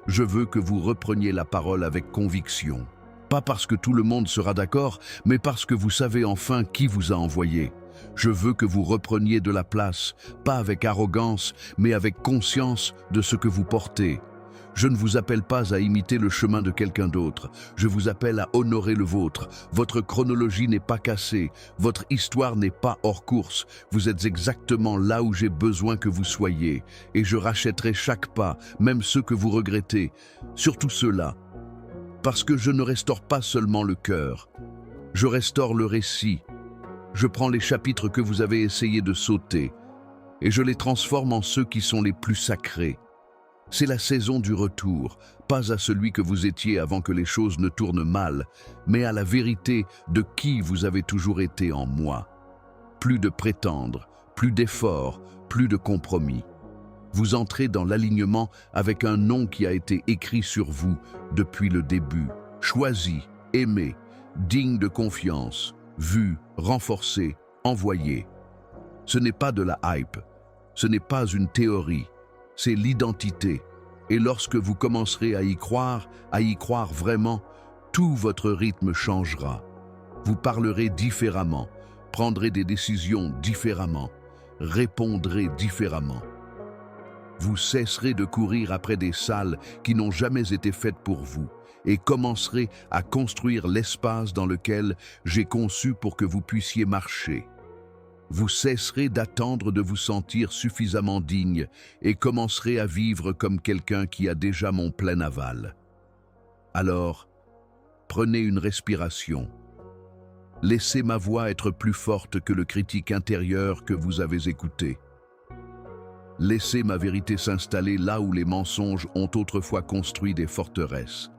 Je veux que vous repreniez la parole avec conviction. Pas parce que tout le monde sera d'accord, mais parce que vous savez enfin qui vous a envoyé. Je veux que vous repreniez de la place, pas avec arrogance, mais avec conscience de ce que vous portez. Je ne vous appelle pas à imiter le chemin de quelqu'un d'autre. Je vous appelle à honorer le vôtre. Votre chronologie n'est pas cassée. Votre histoire n'est pas hors course. Vous êtes exactement là où j'ai besoin que vous soyez. Et je rachèterai chaque pas, même ceux que vous regrettez. Surtout ceux-là. Parce que je ne restaure pas seulement le cœur. Je restaure le récit. Je prends les chapitres que vous avez essayé de sauter et je les transforme en ceux qui sont les plus sacrés. C'est la saison du retour, pas à celui que vous étiez avant que les choses ne tournent mal, mais à la vérité de qui vous avez toujours été en moi. Plus de prétendre, plus d'efforts, plus de compromis. Vous entrez dans l'alignement avec un nom qui a été écrit sur vous depuis le début. Choisi, aimé, digne de confiance, vu, renforcé, envoyé. Ce n'est pas de la hype, ce n'est pas une théorie, c'est l'identité. Et lorsque vous commencerez à y croire vraiment, tout votre rythme changera. Vous parlerez différemment, prendrez des décisions différemment, répondrez différemment. Vous cesserez de courir après des salles qui n'ont jamais été faites pour vous et commencerez à construire l'espace dans lequel j'ai conçu pour que vous puissiez marcher. Vous cesserez d'attendre de vous sentir suffisamment digne et commencerez à vivre comme quelqu'un qui a déjà mon plein aval. Alors, prenez une respiration. Laissez ma voix être plus forte que le critique intérieur que vous avez écouté. Laissez ma vérité s'installer là où les mensonges ont autrefois construit des forteresses.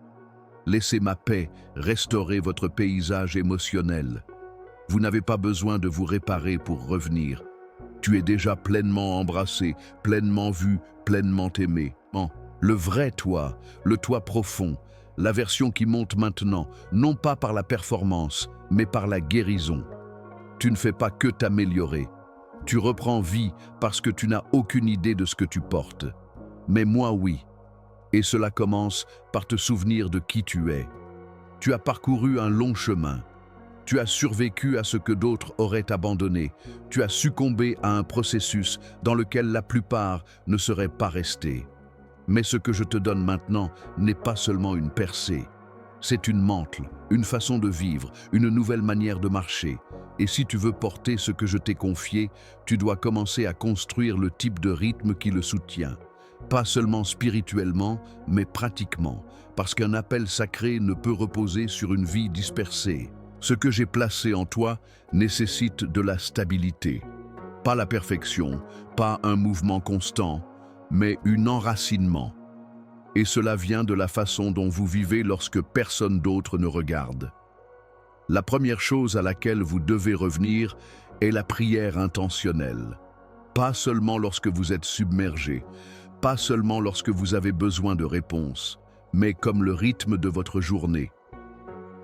Laissez ma paix restaurer votre paysage émotionnel. Vous n'avez pas besoin de vous réparer pour revenir. Tu es déjà pleinement embrassé, pleinement vu, pleinement aimé. Le vrai toi, le toi profond, la version qui monte maintenant, non pas par la performance, mais par la guérison. Tu ne fais pas que t'améliorer. Tu reprends vie parce que tu n'as aucune idée de ce que tu portes. Mais moi, oui. Et cela commence par te souvenir de qui tu es. Tu as parcouru un long chemin. Tu as survécu à ce que d'autres auraient abandonné. Tu as succombé à un processus dans lequel la plupart ne seraient pas restés. Mais ce que je te donne maintenant n'est pas seulement une percée. C'est une mantle, une façon de vivre, une nouvelle manière de marcher. Et si tu veux porter ce que je t'ai confié, tu dois commencer à construire le type de rythme qui le soutient. Pas seulement spirituellement, mais pratiquement, parce qu'un appel sacré ne peut reposer sur une vie dispersée. Ce que j'ai placé en toi nécessite de la stabilité. Pas la perfection, pas un mouvement constant, mais un enracinement. Et cela vient de la façon dont vous vivez lorsque personne d'autre ne regarde. La première chose à laquelle vous devez revenir est la prière intentionnelle. Pas seulement lorsque vous êtes submergé, pas seulement lorsque vous avez besoin de réponses, mais comme le rythme de votre journée.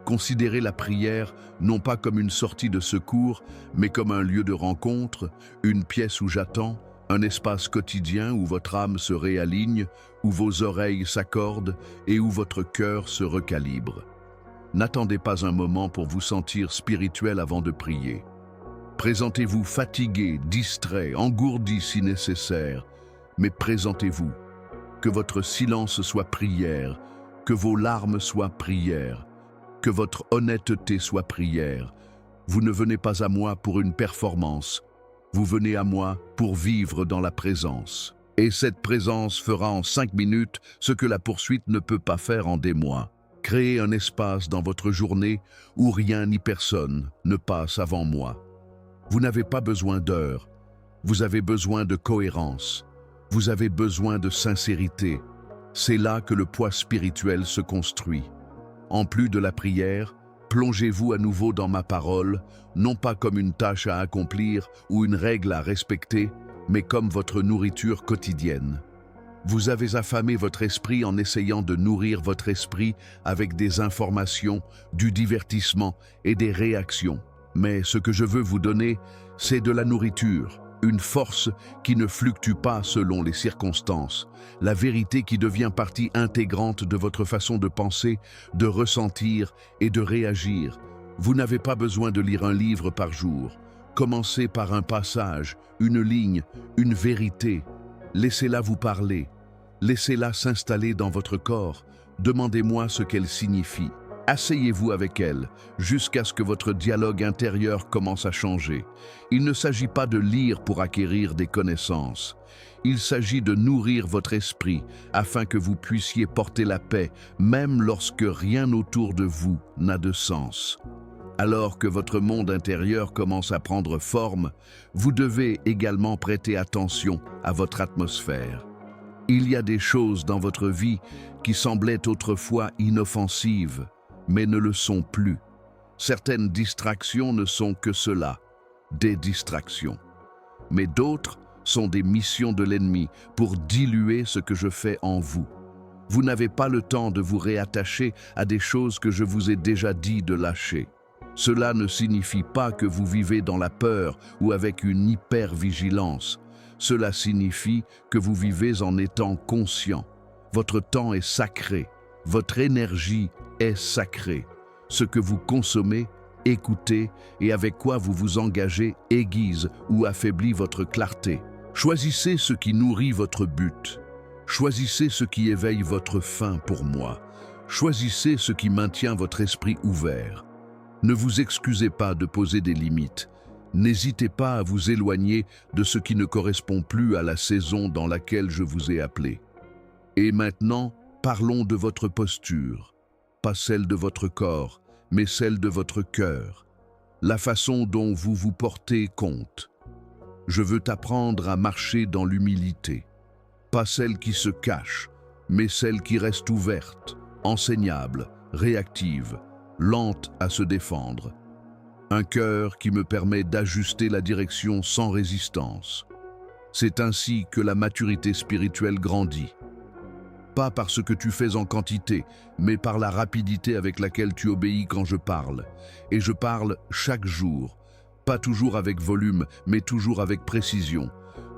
Considérez la prière non pas comme une sortie de secours, mais comme un lieu de rencontre, une pièce où j'attends, un espace quotidien où votre âme se réaligne, où vos oreilles s'accordent et où votre cœur se recalibre. N'attendez pas un moment pour vous sentir spirituel avant de prier. Présentez-vous fatigué, distrait, engourdi si nécessaire, mais présentez-vous. Que votre silence soit prière, que vos larmes soient prière, que votre honnêteté soit prière. Vous ne venez pas à moi pour une performance, vous venez à moi pour vivre dans la présence. Et cette présence fera en 5 minutes ce que la poursuite ne peut pas faire en des mois. Créez un espace dans votre journée où rien ni personne ne passe avant moi. Vous n'avez pas besoin d'heures, vous avez besoin de cohérence, vous avez besoin de sincérité. C'est là que le poids spirituel se construit. En plus de la prière, plongez-vous à nouveau dans ma parole, non pas comme une tâche à accomplir ou une règle à respecter, mais comme votre nourriture quotidienne. Vous avez affamé votre esprit en essayant de nourrir votre esprit avec des informations, du divertissement et des réactions. Mais ce que je veux vous donner, c'est de la nourriture, une force qui ne fluctue pas selon les circonstances, la vérité qui devient partie intégrante de votre façon de penser, de ressentir et de réagir. Vous n'avez pas besoin de lire un livre par jour. Commencez par un passage, une ligne, une vérité. Laissez-la vous parler. Laissez-la s'installer dans votre corps. Demandez-moi ce qu'elle signifie. Asseyez-vous avec elle jusqu'à ce que votre dialogue intérieur commence à changer. Il ne s'agit pas de lire pour acquérir des connaissances. Il s'agit de nourrir votre esprit afin que vous puissiez porter la paix, même lorsque rien autour de vous n'a de sens. Alors que votre monde intérieur commence à prendre forme, vous devez également prêter attention à votre atmosphère. Il y a des choses dans votre vie qui semblaient autrefois inoffensives, mais ne le sont plus. Certaines distractions ne sont que cela, des distractions. Mais d'autres sont des missions de l'ennemi pour diluer ce que je fais en vous. Vous n'avez pas le temps de vous réattacher à des choses que je vous ai déjà dit de lâcher. Cela ne signifie pas que vous vivez dans la peur ou avec une hypervigilance. Cela signifie que vous vivez en étant conscient. Votre temps est sacré, votre énergie est sacrée. Ce que vous consommez, écoutez et avec quoi vous vous engagez aiguise ou affaiblit votre clarté. Choisissez ce qui nourrit votre but. Choisissez ce qui éveille votre faim pour moi. Choisissez ce qui maintient votre esprit ouvert. Ne vous excusez pas de poser des limites. N'hésitez pas à vous éloigner de ce qui ne correspond plus à la saison dans laquelle je vous ai appelé. Et maintenant, parlons de votre posture, pas celle de votre corps, mais celle de votre cœur. La façon dont vous vous portez compte. Je veux t'apprendre à marcher dans l'humilité, pas celle qui se cache, mais celle qui reste ouverte, enseignable, réactive, lente à se défendre. Un cœur qui me permet d'ajuster la direction sans résistance. C'est ainsi que la maturité spirituelle grandit. Pas par ce que tu fais en quantité, mais par la rapidité avec laquelle tu obéis quand je parle. Et je parle chaque jour, pas toujours avec volume, mais toujours avec précision.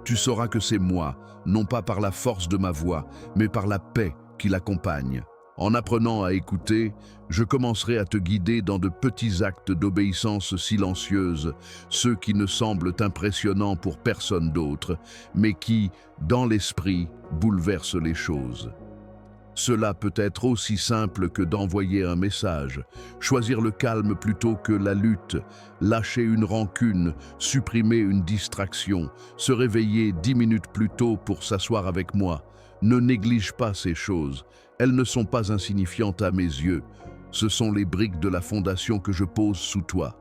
Tu sauras que c'est moi, non pas par la force de ma voix, mais par la paix qui l'accompagne. En apprenant à écouter, je commencerai à te guider dans de petits actes d'obéissance silencieuse, ceux qui ne semblent impressionnants pour personne d'autre, mais qui, dans l'esprit, bouleversent les choses. Cela peut être aussi simple que d'envoyer un message, choisir le calme plutôt que la lutte, lâcher une rancune, supprimer une distraction, se réveiller 10 minutes plus tôt pour s'asseoir avec moi. Ne néglige pas ces choses. Elles ne sont pas insignifiantes à mes yeux. Ce sont les briques de la fondation que je pose sous toi.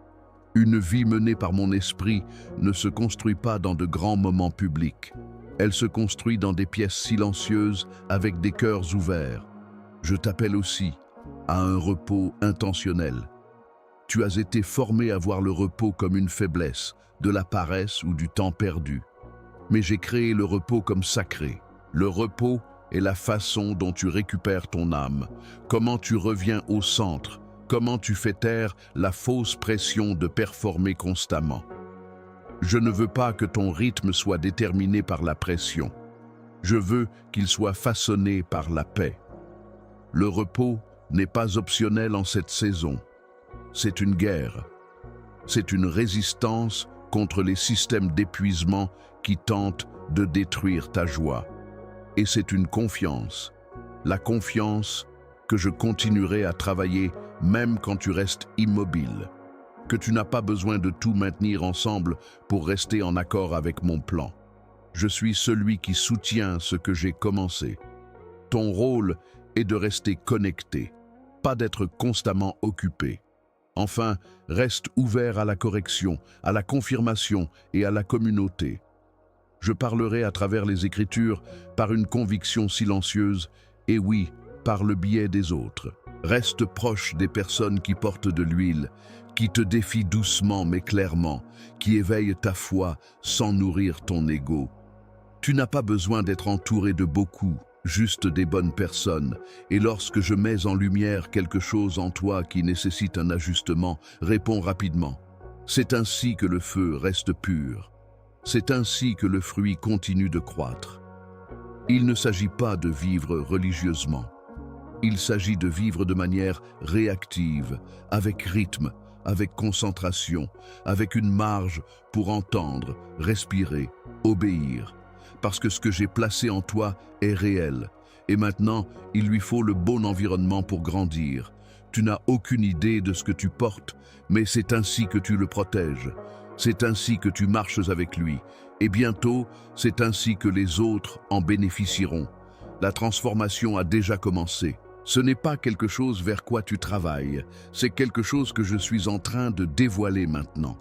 Une vie menée par mon esprit ne se construit pas dans de grands moments publics. Elle se construit dans des pièces silencieuses avec des cœurs ouverts. Je t'appelle aussi à un repos intentionnel. Tu as été formé à voir le repos comme une faiblesse, de la paresse ou du temps perdu. Mais j'ai créé le repos comme sacré. Le repos est la façon dont tu récupères ton âme, comment tu reviens au centre, comment tu fais taire la fausse pression de performer constamment. Je ne veux pas que ton rythme soit déterminé par la pression. Je veux qu'il soit façonné par la paix. Le repos n'est pas optionnel en cette saison. C'est une guerre. C'est une résistance contre les systèmes d'épuisement qui tentent de détruire ta joie. Et c'est une confiance, la confiance que je continuerai à travailler même quand tu restes immobile, que tu n'as pas besoin de tout maintenir ensemble pour rester en accord avec mon plan. Je suis celui qui soutient ce que j'ai commencé. Ton rôle est de rester connecté, pas d'être constamment occupé. Enfin, reste ouvert à la correction, à la confirmation et à la communauté. Je parlerai à travers les Écritures par une conviction silencieuse et oui, par le biais des autres. Reste proche des personnes qui portent de l'huile, qui te défient doucement mais clairement, qui éveillent ta foi sans nourrir ton ego. Tu n'as pas besoin d'être entouré de beaucoup, juste des bonnes personnes. Et lorsque je mets en lumière quelque chose en toi qui nécessite un ajustement, réponds rapidement. C'est ainsi que le feu reste pur. C'est ainsi que le fruit continue de croître. Il ne s'agit pas de vivre religieusement. Il s'agit de vivre de manière réactive, avec rythme, avec concentration, avec une marge pour entendre, respirer, obéir. Parce que ce que j'ai placé en toi est réel. Et maintenant, il lui faut le bon environnement pour grandir. Tu n'as aucune idée de ce que tu portes, mais c'est ainsi que tu le protèges. C'est ainsi que tu marches avec lui. Et bientôt, c'est ainsi que les autres en bénéficieront. La transformation a déjà commencé. Ce n'est pas quelque chose vers quoi tu travailles, c'est quelque chose que je suis en train de dévoiler maintenant.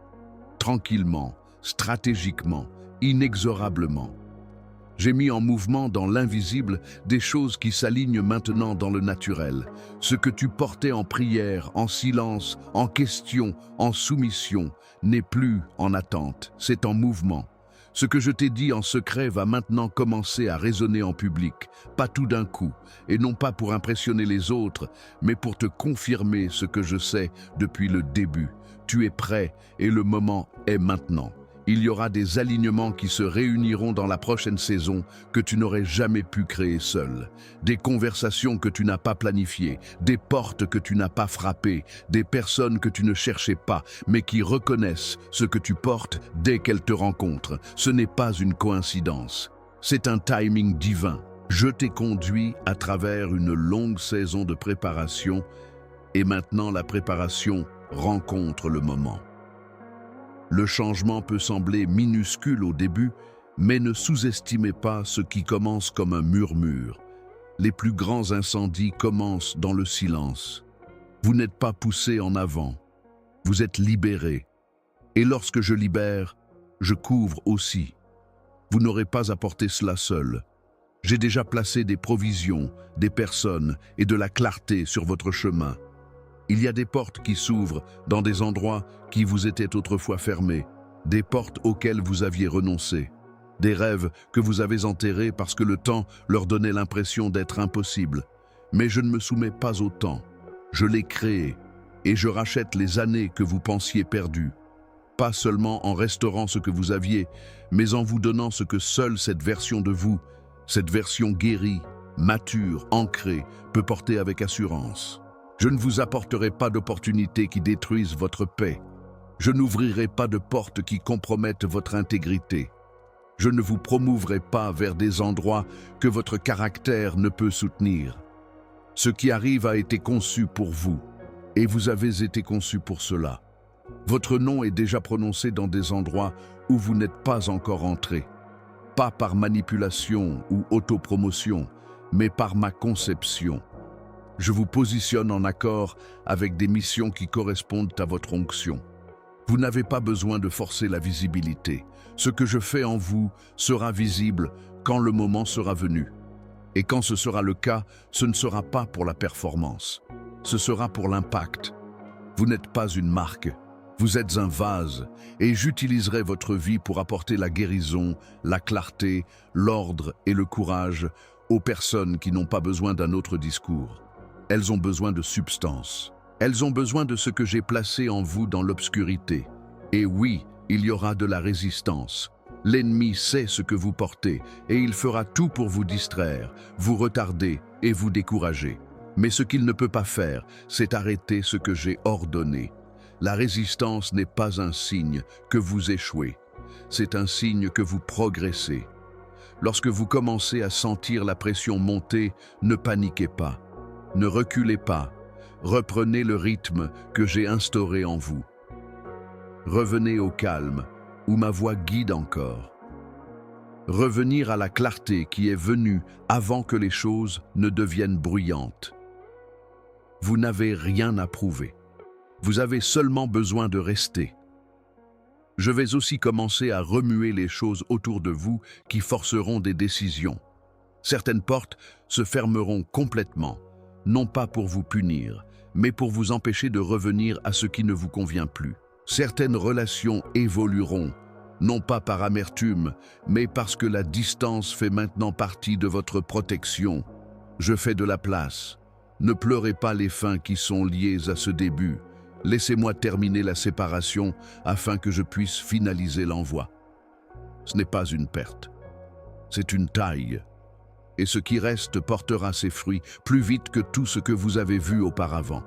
Tranquillement, stratégiquement, inexorablement. J'ai mis en mouvement dans l'invisible des choses qui s'alignent maintenant dans le naturel. Ce que tu portais en prière, en silence, en question, en soumission, n'est plus en attente, c'est en mouvement. Ce que je t'ai dit en secret va maintenant commencer à résonner en public, pas tout d'un coup, et non pas pour impressionner les autres, mais pour te confirmer ce que je sais depuis le début. Tu es prêt et le moment est maintenant. Il y aura des alignements qui se réuniront dans la prochaine saison que tu n'aurais jamais pu créer seul. Des conversations que tu n'as pas planifiées, des portes que tu n'as pas frappées, des personnes que tu ne cherchais pas, mais qui reconnaissent ce que tu portes dès qu'elles te rencontrent. Ce n'est pas une coïncidence. C'est un timing divin. Je t'ai conduit à travers une longue saison de préparation et maintenant la préparation rencontre le moment. Le changement peut sembler minuscule au début, mais ne sous-estimez pas ce qui commence comme un murmure. Les plus grands incendies commencent dans le silence. Vous n'êtes pas poussé en avant, vous êtes libéré. Et lorsque je libère, je couvre aussi. Vous n'aurez pas à porter cela seul. J'ai déjà placé des provisions, des personnes et de la clarté sur votre chemin. Il y a des portes qui s'ouvrent dans des endroits qui vous étaient autrefois fermés, des portes auxquelles vous aviez renoncé, des rêves que vous avez enterrés parce que le temps leur donnait l'impression d'être impossible. Mais je ne me soumets pas au temps, je l'ai créé et je rachète les années que vous pensiez perdues. Pas seulement en restaurant ce que vous aviez, mais en vous donnant ce que seule cette version de vous, cette version guérie, mature, ancrée, peut porter avec assurance. Je ne vous apporterai pas d'opportunités qui détruisent votre paix. Je n'ouvrirai pas de portes qui compromettent votre intégrité. Je ne vous promouverai pas vers des endroits que votre caractère ne peut soutenir. Ce qui arrive a été conçu pour vous, et vous avez été conçu pour cela. Votre nom est déjà prononcé dans des endroits où vous n'êtes pas encore entré. Pas par manipulation ou autopromotion, mais par ma conception. Je vous positionne en accord avec des missions qui correspondent à votre onction. Vous n'avez pas besoin de forcer la visibilité. Ce que je fais en vous sera visible quand le moment sera venu. Et quand ce sera le cas, ce ne sera pas pour la performance. Ce sera pour l'impact. Vous n'êtes pas une marque. Vous êtes un vase, et j'utiliserai votre vie pour apporter la guérison, la clarté, l'ordre et le courage aux personnes qui n'ont pas besoin d'un autre discours. Elles ont besoin de substance. Elles ont besoin de ce que j'ai placé en vous dans l'obscurité. Et oui, il y aura de la résistance. L'ennemi sait ce que vous portez, et il fera tout pour vous distraire, vous retarder et vous décourager. Mais ce qu'il ne peut pas faire, c'est arrêter ce que j'ai ordonné. La résistance n'est pas un signe que vous échouez, c'est un signe que vous progressez. Lorsque vous commencez à sentir la pression monter, ne paniquez pas, ne reculez pas, reprenez le rythme que j'ai instauré en vous. Revenez au calme, où ma voix guide encore. Revenir à la clarté qui est venue avant que les choses ne deviennent bruyantes. Vous n'avez rien à prouver. Vous avez seulement besoin de rester. Je vais aussi commencer à remuer les choses autour de vous qui forceront des décisions. Certaines portes se fermeront complètement, non pas pour vous punir, mais pour vous empêcher de revenir à ce qui ne vous convient plus. Certaines relations évolueront, non pas par amertume, mais parce que la distance fait maintenant partie de votre protection. Je fais de la place. Ne pleurez pas les fins qui sont liées à ce début. Laissez-moi terminer la séparation afin que je puisse finaliser l'envoi. Ce n'est pas une perte, c'est une taille. Et ce qui reste portera ses fruits plus vite que tout ce que vous avez vu auparavant.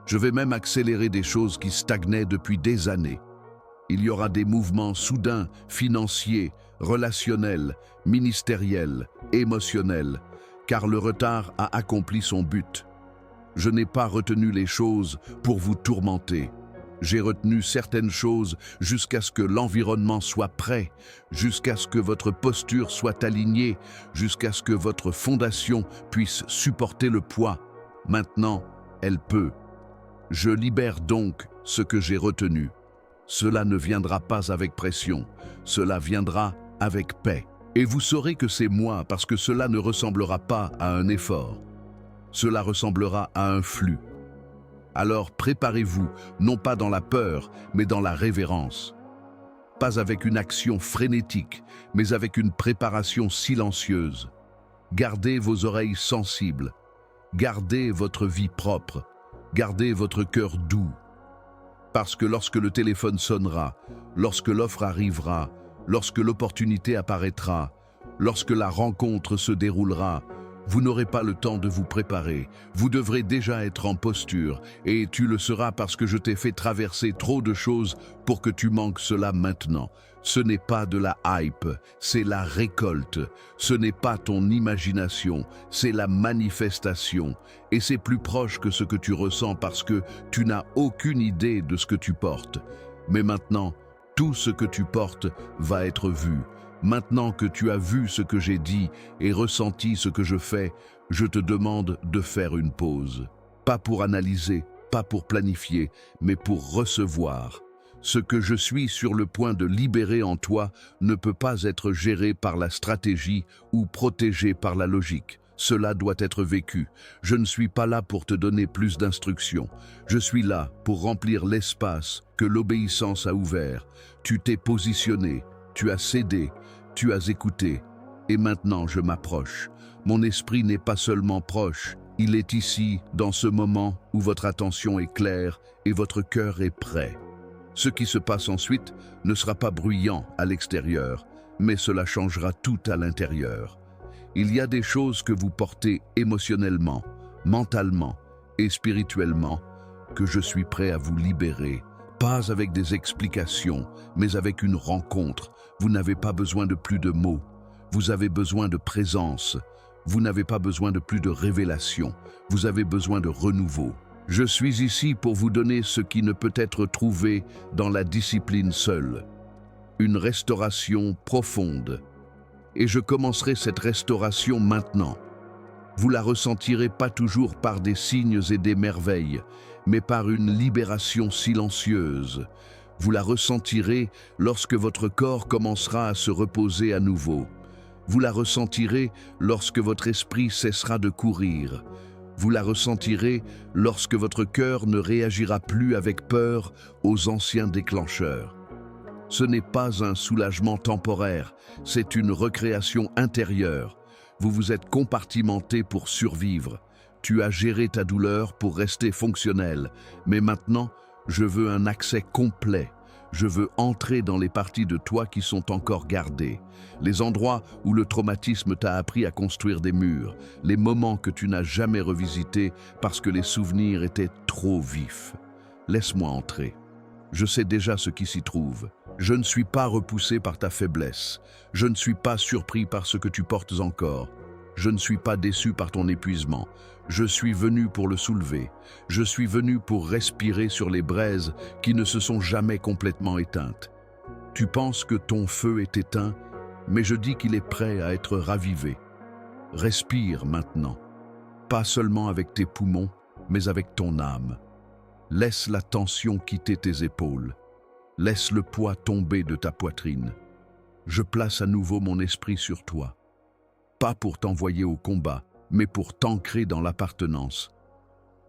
Je vais même accélérer des choses qui stagnaient depuis des années. Il y aura des mouvements soudains, financiers, relationnels, ministériels, émotionnels, car le retard a accompli son but. Je n'ai pas retenu les choses pour vous tourmenter. J'ai retenu certaines choses jusqu'à ce que l'environnement soit prêt, jusqu'à ce que votre posture soit alignée, jusqu'à ce que votre fondation puisse supporter le poids. Maintenant, elle peut. Je libère donc ce que j'ai retenu. Cela ne viendra pas avec pression, cela viendra avec paix. Et vous saurez que c'est moi parce que cela ne ressemblera pas à un effort. Cela ressemblera à un flux. Alors préparez-vous, non pas dans la peur, mais dans la révérence. Pas avec une action frénétique, mais avec une préparation silencieuse. Gardez vos oreilles sensibles. Gardez votre vie propre. Gardez votre cœur doux. Parce que lorsque le téléphone sonnera, lorsque l'offre arrivera, lorsque l'opportunité apparaîtra, lorsque la rencontre se déroulera, vous n'aurez pas le temps de vous préparer. Vous devrez déjà être en posture, et tu le seras parce que je t'ai fait traverser trop de choses pour que tu manques cela maintenant. Ce n'est pas de la hype, c'est la récolte. Ce n'est pas ton imagination, c'est la manifestation. Et c'est plus proche que ce que tu ressens parce que tu n'as aucune idée de ce que tu portes. Mais maintenant, tout ce que tu portes va être vu. Maintenant que tu as vu ce que j'ai dit et ressenti ce que je fais, je te demande de faire une pause. Pas pour analyser, pas pour planifier, mais pour recevoir. Ce que je suis sur le point de libérer en toi ne peut pas être géré par la stratégie ou protégé par la logique. Cela doit être vécu. Je ne suis pas là pour te donner plus d'instructions. Je suis là pour remplir l'espace que l'obéissance a ouvert. Tu t'es positionné, tu as cédé, tu as écouté. Et maintenant je m'approche. Mon esprit n'est pas seulement proche, il est ici, dans ce moment où votre attention est claire et votre cœur est prêt. Ce qui se passe ensuite ne sera pas bruyant à l'extérieur, mais cela changera tout à l'intérieur. Il y a des choses que vous portez émotionnellement, mentalement et spirituellement que je suis prêt à vous libérer. Pas avec des explications, mais avec une rencontre. Vous n'avez pas besoin de plus de mots. Vous avez besoin de présence. Vous n'avez pas besoin de plus de révélation. Vous avez besoin de renouveau. Je suis ici pour vous donner ce qui ne peut être trouvé dans la discipline seule. Une restauration profonde. Et je commencerai cette restauration maintenant. Vous la ressentirez pas toujours par des signes et des merveilles, mais par une libération silencieuse. Vous la ressentirez lorsque votre corps commencera à se reposer à nouveau. Vous la ressentirez lorsque votre esprit cessera de courir. Vous la ressentirez lorsque votre cœur ne réagira plus avec peur aux anciens déclencheurs. Ce n'est pas un soulagement temporaire, c'est une recréation intérieure. Vous vous êtes compartimenté pour survivre. Tu as géré ta douleur pour rester fonctionnel. Mais maintenant, je veux un accès complet. Je veux entrer dans les parties de toi qui sont encore gardées. Les endroits où le traumatisme t'a appris à construire des murs. Les moments que tu n'as jamais revisités parce que les souvenirs étaient trop vifs. Laisse-moi entrer. Je sais déjà ce qui s'y trouve. Je ne suis pas repoussé par ta faiblesse. Je ne suis pas surpris par ce que tu portes encore. Je ne suis pas déçu par ton épuisement. Je suis venu pour le soulever. Je suis venu pour respirer sur les braises qui ne se sont jamais complètement éteintes. Tu penses que ton feu est éteint, mais je dis qu'il est prêt à être ravivé. Respire maintenant, pas seulement avec tes poumons, mais avec ton âme. Laisse la tension quitter tes épaules. Laisse le poids tomber de ta poitrine. Je place à nouveau mon esprit sur toi. Pas pour t'envoyer au combat, mais pour t'ancrer dans l'appartenance.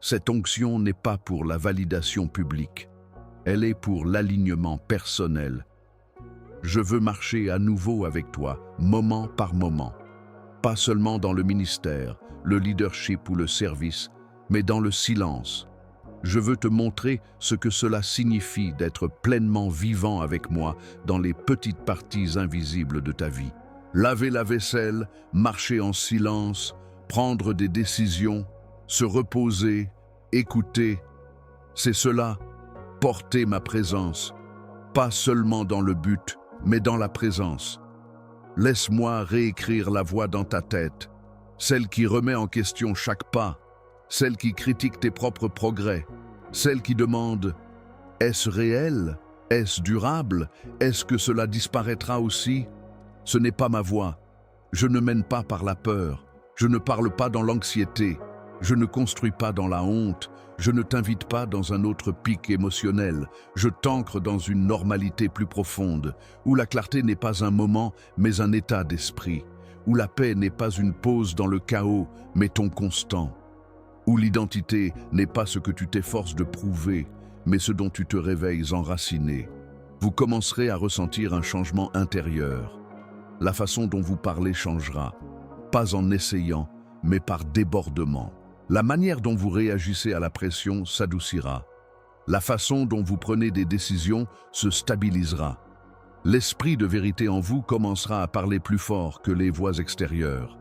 Cette onction n'est pas pour la validation publique. Elle est pour l'alignement personnel. Je veux marcher à nouveau avec toi, moment par moment. Pas seulement dans le ministère, le leadership ou le service, mais dans le silence. Je veux te montrer ce que cela signifie d'être pleinement vivant avec moi dans les petites parties invisibles de ta vie. Laver la vaisselle, marcher en silence, prendre des décisions, se reposer, écouter. C'est cela, porter ma présence, pas seulement dans le but, mais dans la présence. Laisse-moi réécrire la voix dans ta tête, celle qui remet en question chaque pas, celle qui critique tes propres progrès, celle qui demande « Est-ce réel? Est-ce durable? Est-ce que cela disparaîtra aussi ?» Ce n'est pas ma voix. Je ne mène pas par la peur. Je ne parle pas dans l'anxiété. Je ne construis pas dans la honte. Je ne t'invite pas dans un autre pic émotionnel. Je t'ancre dans une normalité plus profonde, où la clarté n'est pas un moment, mais un état d'esprit, où la paix n'est pas une pause dans le chaos, mais ton constant, où l'identité n'est pas ce que tu t'efforces de prouver, mais ce dont tu te réveilles enraciné. Vous commencerez à ressentir un changement intérieur. La façon dont vous parlez changera, pas en essayant, mais par débordement. La manière dont vous réagissez à la pression s'adoucira. La façon dont vous prenez des décisions se stabilisera. L'esprit de vérité en vous commencera à parler plus fort que les voix extérieures.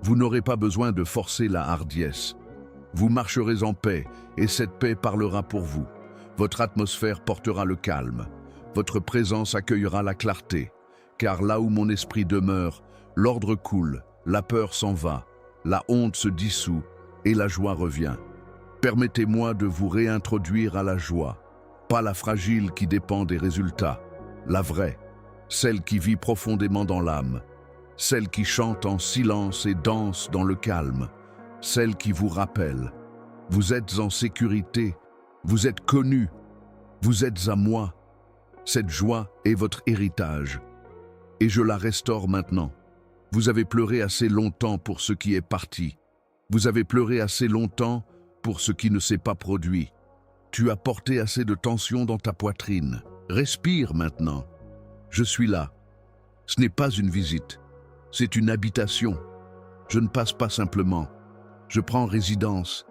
Vous n'aurez pas besoin de forcer la hardiesse. Vous marcherez en paix et cette paix parlera pour vous. Votre atmosphère portera le calme. Votre présence accueillera la clarté. Car là où mon esprit demeure, l'ordre coule, la peur s'en va, la honte se dissout et la joie revient. Permettez-moi de vous réintroduire à la joie, pas la fragile qui dépend des résultats, la vraie, celle qui vit profondément dans l'âme, celle qui chante en silence et danse dans le calme, celle qui vous rappelle. Vous êtes en sécurité, vous êtes connu, vous êtes à moi. Cette joie est votre héritage. Et je la restaure maintenant. Vous avez pleuré assez longtemps pour ce qui est parti. Vous avez pleuré assez longtemps pour ce qui ne s'est pas produit. Tu as porté assez de tension dans ta poitrine. Respire maintenant. Je suis là. Ce n'est pas une visite. C'est une habitation. Je ne passe pas simplement. Je prends résidence.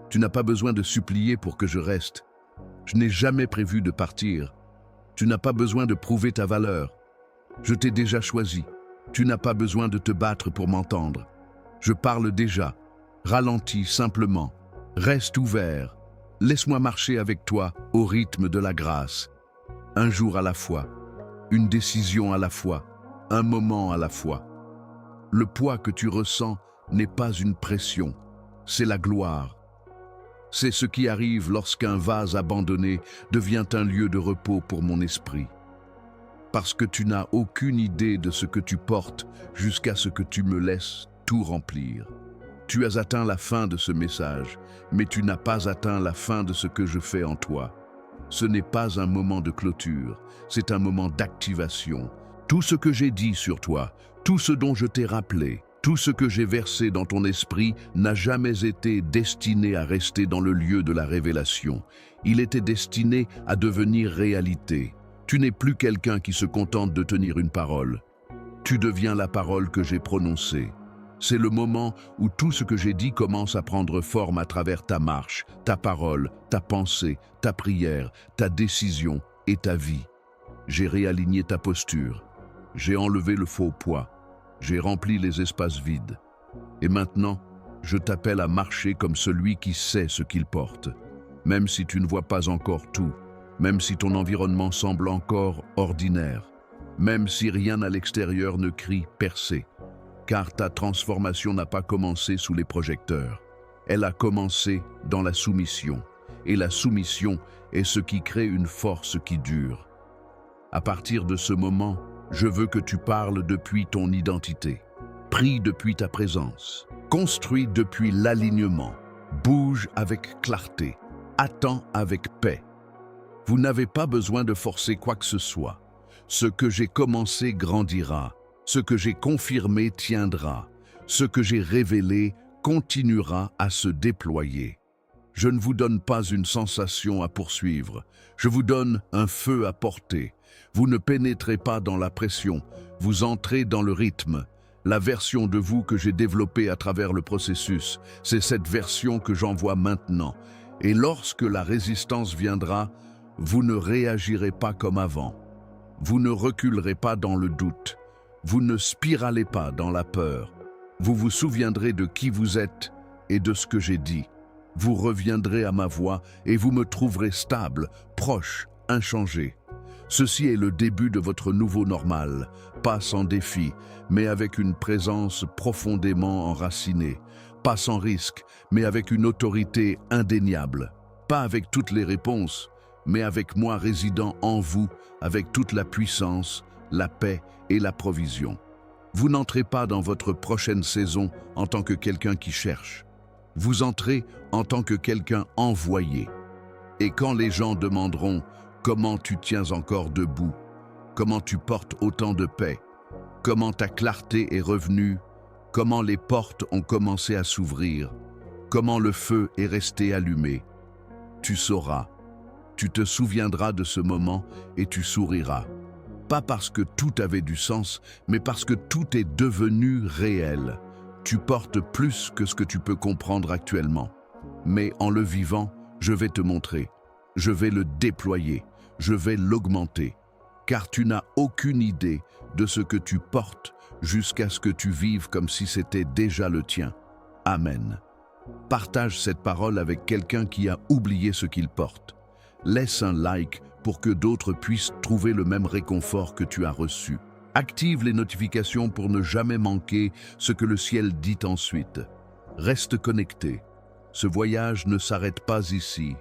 Tu n'as pas besoin de supplier pour que je reste. Je n'ai jamais prévu de partir. Tu n'as pas besoin de prouver ta valeur. Je t'ai déjà choisi. Tu n'as pas besoin de te battre pour m'entendre. Je parle déjà. Ralentis simplement. Reste ouvert. Laisse-moi marcher avec toi au rythme de la grâce. Un jour à la fois. Une décision à la fois. Un moment à la fois. Le poids que tu ressens n'est pas une pression. C'est la gloire. C'est ce qui arrive lorsqu'un vase abandonné devient un lieu de repos pour mon esprit. Parce que tu n'as aucune idée de ce que tu portes jusqu'à ce que tu me laisses tout remplir. Tu as atteint la fin de ce message, mais tu n'as pas atteint la fin de ce que je fais en toi. Ce n'est pas un moment de clôture, c'est un moment d'activation. Tout ce que j'ai dit sur toi, tout ce dont je t'ai rappelé, Tout ce que j'ai versé dans ton esprit n'a jamais été destiné à rester dans le lieu de la révélation. Il était destiné à devenir réalité. Tu n'es plus quelqu'un qui se contente de tenir une parole. Tu deviens la parole que j'ai prononcée. C'est le moment où tout ce que j'ai dit commence à prendre forme à travers ta marche, ta parole, ta pensée, ta prière, ta décision et ta vie. J'ai réaligné ta posture. J'ai enlevé le faux poids. J'ai rempli les espaces vides. Et maintenant, je t'appelle à marcher comme celui qui sait ce qu'il porte. Même si tu ne vois pas encore tout, même si ton environnement semble encore ordinaire, même si rien à l'extérieur ne crie percé, car ta transformation n'a pas commencé sous les projecteurs. Elle a commencé dans la soumission. Et la soumission est ce qui crée une force qui dure. À partir de ce moment, je veux que tu parles depuis ton identité. Prie depuis ta présence. Construis depuis l'alignement. Bouge avec clarté. Attends avec paix. Vous n'avez pas besoin de forcer quoi que ce soit. Ce que j'ai commencé grandira. Ce que j'ai confirmé tiendra. Ce que j'ai révélé continuera à se déployer. Je ne vous donne pas une sensation à poursuivre. Je vous donne un feu à porter. Vous ne pénétrez pas dans la pression. Vous entrez dans le rythme. La version de vous que j'ai développée à travers le processus, c'est cette version que j'envoie maintenant. Et lorsque la résistance viendra, vous ne réagirez pas comme avant. Vous ne reculerez pas dans le doute. Vous ne spiralez pas dans la peur. Vous vous souviendrez de qui vous êtes et de ce que j'ai dit. Vous reviendrez à ma voix et vous me trouverez stable, proche, inchangé. Ceci est le début de votre nouveau normal, pas sans défi, mais avec une présence profondément enracinée. Pas sans risque, mais avec une autorité indéniable. Pas avec toutes les réponses, mais avec moi résidant en vous, avec toute la puissance, la paix et la provision. Vous n'entrez pas dans votre prochaine saison en tant que quelqu'un qui cherche. Vous entrez en tant que quelqu'un envoyé. Et quand les gens demanderont « Comment tu tiens encore debout? Comment tu portes autant de paix? Comment ta clarté est revenue? Comment les portes ont commencé à s'ouvrir? Comment le feu est resté allumé? » Tu sauras. Tu te souviendras de ce moment et tu souriras. Pas parce que tout avait du sens, mais parce que tout est devenu réel. Tu portes plus que ce que tu peux comprendre actuellement. Mais en le vivant, je vais te montrer. Je vais le déployer. Je vais l'augmenter. Car tu n'as aucune idée de ce que tu portes jusqu'à ce que tu vives comme si c'était déjà le tien. Amen. Partage cette parole avec quelqu'un qui a oublié ce qu'il porte. Laisse un like pour que d'autres puissent trouver le même réconfort que tu as reçu. Active les notifications pour ne jamais manquer ce que le ciel dit ensuite. Reste connecté. Ce voyage ne s'arrête pas ici.